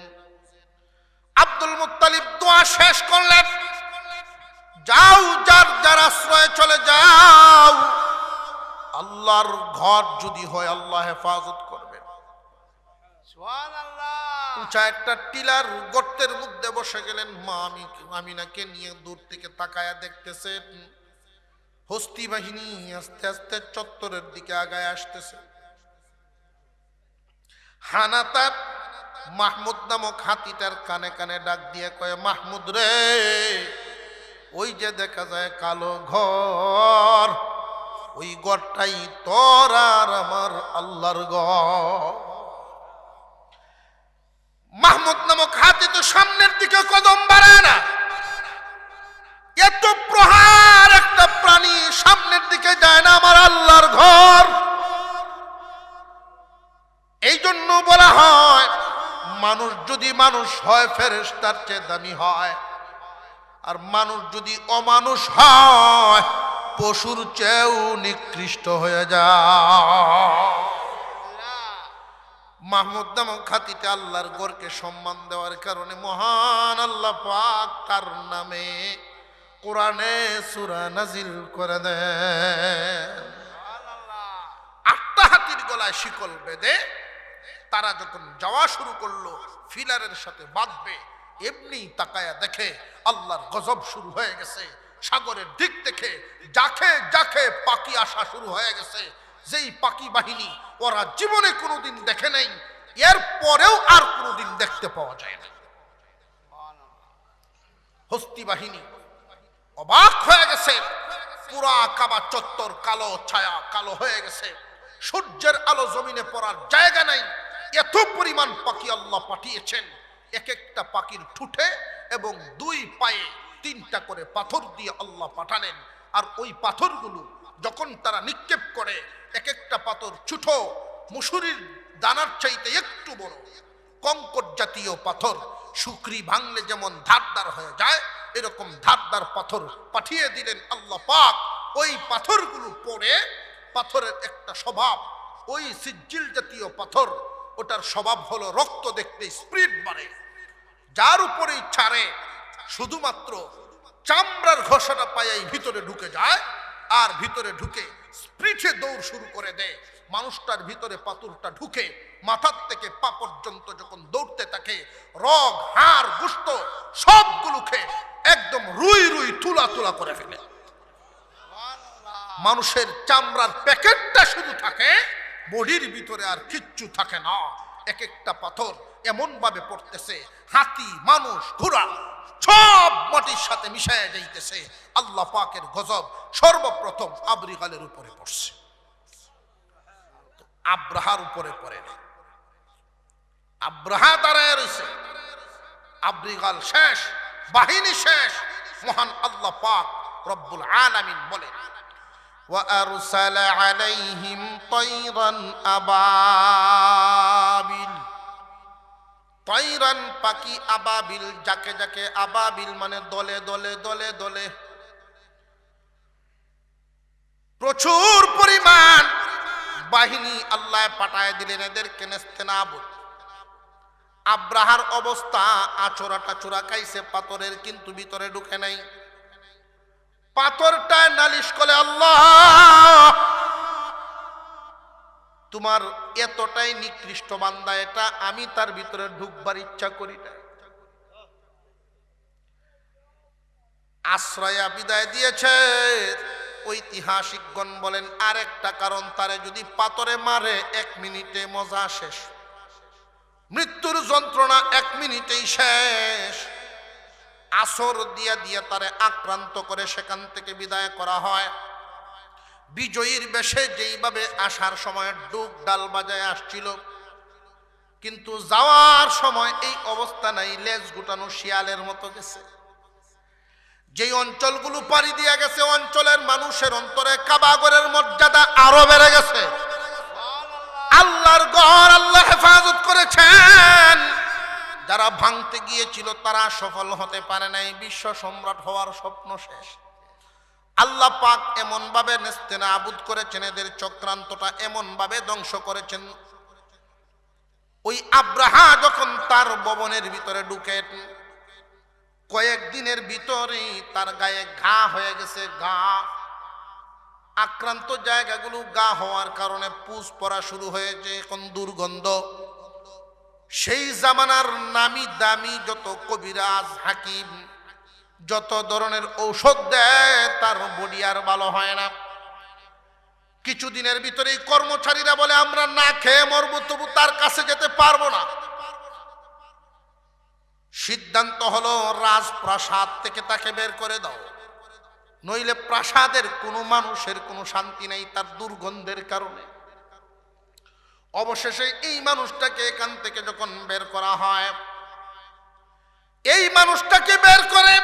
আব্দুল মুত্তালিব দোয়া শেষ করলেন, যাও যার যার আশ্রয়ে চলে যাও। আল্লাহর ঘর যদি হয় আল্লাহ হেফাজত করবেন। সুবহানাল্লাহ। উঁচা একটা টিলার গর্তের মধ্যে বসে গেলেন। মা আমিনাকে নিয়ে দূর থেকে তাকায়া দেখতেছেন হস্তি বাহিনী আস্তে আস্তে চত্বরের দিকে আগায় আসতেছে। হানাতার মাহমুদ নামক হাতিটার কানে কানে ডাক দিয়ে কয়, মাহমুদ রে, ওই যে দেখা যায় কালো ঘর, ওই ঘরটাই তোর আর আমার আল্লাহর ঘর। মাহমুদ নামক হাতি তো সামনের দিকে কদম বাড়ায় না, এত প্রহার একটা প্রাণী সামনের দিকে যায় না আমার আল্লাহর ঘর। এই জন্য বলা হয় মানুষ যদি মানুষ হয় ফেরেশতার চেয়ে দামি হয়, আর মানুষ যদি অমানুষ হয় পশুর চেয়েও নিকৃষ্ট হয়ে যায়। মাহমুদ নামক খাতিতে আল্লাহর ঘরকে সম্মান দেওয়ার কারণে মহান আল্লাহ পাক তার নামে কোরআনে সূরা নাজিল করে দেন। 8টা হাতির গলায় শিকল বেঁধে তারা যখন যাওয়া শুরু করলো ফিলারের সাথে বাঁধবে, এমনি তাকায়া দেখে আল্লাহর গজব শুরু হয়ে গেছে। সাগরের দিক থেকে জাখে জাখে পাখি আসা শুরু হয়ে গেছে, যেই পাখি বাহিনী ওরা জীবনে কোনোদিন দেখে নাই, এর পরেও আর কোনোদিন দেখতে পাওয়া যায় না। হস্তি বাহিনী অবাক হয়ে গেছে, পুরা কাবা চত্বর কালো ছায়া, কালো হয়ে গেছে, সূর্যের আলো জমিনে পড়ার জায়গা নাই। এত পরিমাণ পাখি আল্লাহ পাঠিয়েছেন। এক একটা পাখির ঠুটে এবং 2 পায়ে 3টা করে পাথর দিয়ে আল্লাহ পাঠালেন। আর ওই পাথরগুলো যখন তারা নিক্ষেপ করে, এক একটা পাথর ছোট, মুসুরির দানার চাইতে একটু বড়, কঙ্কর জাতীয় পাথর। শুকরি ভাঙলে যেমন ধারদার হয়ে যায়, এরকম ধারদার পাথর পাঠিয়ে দিলেন আল্লাহ পাক। ওই পাথরগুলো পড়ে, পাথরের একটা স্বভাব, ওই সিজ্জিল জাতীয় পাথর, ওটার স্বভাব হলো রক্ত দেখতে স্পিড বাড়ে। যার উপরেই ছাড়ে শুধুমাত্র চামড়ার ঘষাটা পায়াই ভিতরে ঢুকে যায়, আর ভিতরে ঢুকে স্পিডে দৌড় শুরু করে দেয়। মানুষটার ভিতরে পাথরটা ঢুকে মাথার থেকে পা পর্যন্ত যখন দৌড়তে থাকে, রগ, হাড়, গোশত সবগুলোকে একদম রুই রুই তুলা তুলা করে ফেলে। মানুষের চামড়ার প্যাকেটটা শুধু থাকে, বডির ভিতরে আর কিচ্ছু থাকে না। এক একটা পাথর এমন ভাবে পড়তেছে, হাতি, মানুষ, ঘোড়া সব মাটির সাথে মিশায়া যাইতেছে। আল্লাহ পাকের গজব সর্বপ্রথম আবরিগালের উপরে পড়ছে, আব্রাহার উপরে পড়ে না। আব্রাহা দাঁড়ায় রয়েছে, আবরিগাল শেষ, বাহিনী শেষ। মহান আল্লাহ পাক রব্বুল আলামিন বলেন, وَأَرْسَلَ عَلَيْهِمْ طَيْرًا أَبَابِيلَ। তৈরান পাখি, আবাবিল যাকে যাকে, আবাবিল মানে দলে দলে দলে দলে, প্রচুর পরিমাণ বাহিনী আল্লাহ পাঠায় দিলেন এদেরকে নেস্তেনাবুদ। আব্রাহার অবস্থা, আচোরা টাচোরা খাইছে পাথরের, কিন্তু ভিতরে ঢুকে নাই। পাথরটা নালিশ করে, আল্লাহ তোমার এতটাই নিকৃষ্ট বান্দা এটা, আমি তার ভিতরে ঢুকবার ইচ্ছা করি না। আশ্রয়া বিদায় দিয়েছে। ঐতিহাসিকগণ বলেন আরেকটা কারণ, তারে যদি পাথরে মারে 1 মিনিটে মজা শেষ, মৃত্যুর যন্ত্রণা 1 মিনিটেই শেষ। আসর দিয়া দিয়া তারে আক্রান্ত করে সেখান থেকে বিদায় করা হয়। বিজয়ীর বেশে যেইভাবে আসার সময় ডুক ডাল বাজায় আসছিল, কিন্তু যাওয়ার সময় এই অবস্থা নাই, লেজ গুটানো শিয়ালের মতো গেছে। যেই অঞ্চলগুলো পাড়ি দিয়া গেছে, অঞ্চলের মানুষের অন্তরে কাবাগরের মর্যাদা আরো বেড়ে গেছে। আল্লাহর ঘর আল্লাহ হেফাজত করেছেন। যারা ভাঙতে গিয়েছিল তারা সফল হতে পারে নাই, বিশ্ব সম্রাট হওয়ার স্বপ্ন শেষ। আল্লাহ পাক এমন ভাবে নেস্তেনাবুদ করেছেন, এদের চক্রান্তটা এমন ভাবে ধ্বংস করেছেন। ওই আব্রাহা যখন তার ভবনের ভিতরে ঢুকেন, কয়েকদিনের ভিতরেই তার গায়ে ঘা হয়ে গেছে। ঘা, আক্রান্ত জায়গাগুলো ঘা হওয়ার কারণে পুষ পড়া শুরু হয়েছে, এখন দুর্গন্ধ। সেই জামানার নামি দামি যত কবিরাজ, হাকিম, যত ধরনের ঔষধ দেয়, তার বডি আর ভালো হয় না। কিছুদিনের ভিতরেই কর্মচারীরা বলে আমরা না খেয়ে মরবো, তবু তার কাছে যেতে পারবো না। সিদ্ধান্ত হলো রাজপ্রাসাদ থেকে তাকে বের করে দাও, নইলে প্রাসাদের কোনো মানুষের কোনো শান্তি নেই তার দুর্গন্ধের কারণে। অবশেষে এই মানুষটাকে এখান থেকে যখন বের করা হয়, এই মানুষটাকে বের করে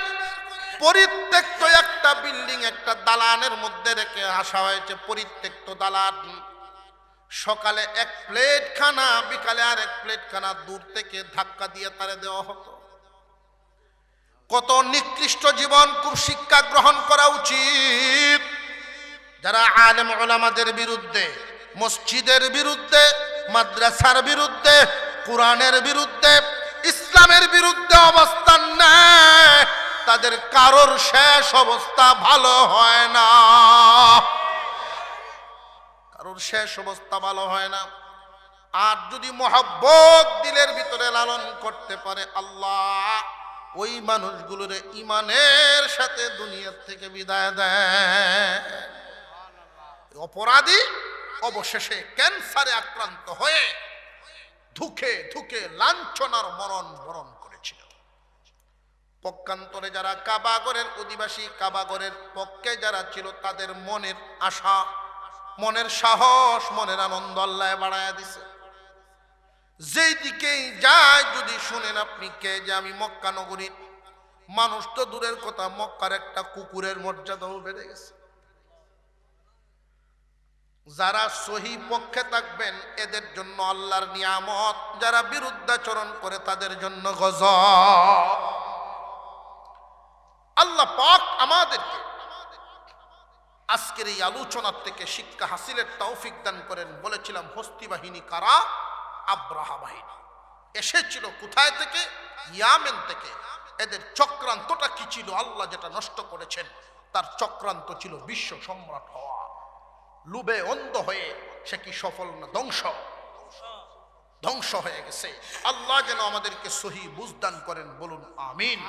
পরিত্যক্ত একটা বিল্ডিং একটা দালানের মধ্যে রেখে আসা হয়েছে, পরিত্যক্ত দালান। সকালে এক প্লেট খানা, বিকালে আর এক প্লেট খানা দূর থেকে ধাক্কা দিয়ে তারে দেওয়া হতো। কত নিকৃষ্ট জীবন! খুব শিক্ষা গ্রহণ করা উচিত। যারা আলেম ওলামাদের বিরুদ্ধে, মসজিদের বিরুদ্ধে, মাদ্রাসার বিরুদ্ধে, কোরআনের বিরুদ্ধে, ইসলামের বিরুদ্ধে অবস্থান নেয়, তাদের কারোর শেষ অবস্থা ভালো হয় না, কারোর শেষ অবস্থা ভালো হয় না। আর যদি মহব্বত দিলের ভিতরে লালন করতে পারে আল্লাহ, ওই মানুষগুলোর ইমানের সাথে দুনিয়ার থেকে বিদায় দেয়। অপরাধী অবশেষে ক্যান্সারে আক্রান্ত হয়ে ধুকে ধুকে লাঞ্ছনার মরণ বরণ করেছিল। পক্ষান্তরে যারা কাবাগরের অধিবাসী, কাবাগরের পক্ষে যারা ছিল, তাদের মনের আশা, মনের সাহস, মনের আনন্দ আল্লাহ বাড়ায়া দিছে। যেই দিকেই যায়, যদি শুনেন আপনি কে যে আমি মক্কা নগরীর মানুষ, তো দূরের কথা, মক্কার একটা কুকুরের মর্যাদাও বেড়ে গেছে। যারা সহি পক্ষে থাকবেন এদের জন্য আল্লাহর নিয়ামত, যারা বিরুদ্ধাচরণ করে তাদের জন্য গজব। আল্লাহ পাক আমাদেরকে আজকের এই আলোচনার থেকে শিক্ষা হাসিলের তৌফিক দান করেন। বলেছিলাম হস্তি বাহিনী কারা? আব্রাহা বাহিনী এসেছিল কোথায় থেকে? ইয়ামেন থেকে। এদের চক্রান্তটা কি ছিল? আল্লাহ যেটা নষ্ট করেছেন, তার চক্রান্ত ছিল বিশ্ব সম্রাট হওয়া। লুবে অন্ধ হয়ে সে কি সফল না? ধ্বংস হয়ে গেছে। আল্লাহ যেন আমাদেরকে সহি বুঝদান করেন, বলুন আমিন।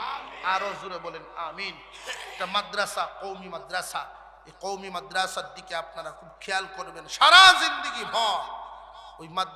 আরো জোরে বলেন আমিন। এটা মাদ্রাসা, কওমি মাদ্রাসা। এই কওমি মাদ্রাসার দিকে আপনারা খুব খেয়াল করবেন, সারা জিন্দেগি ভর ওই মাদ্রাসা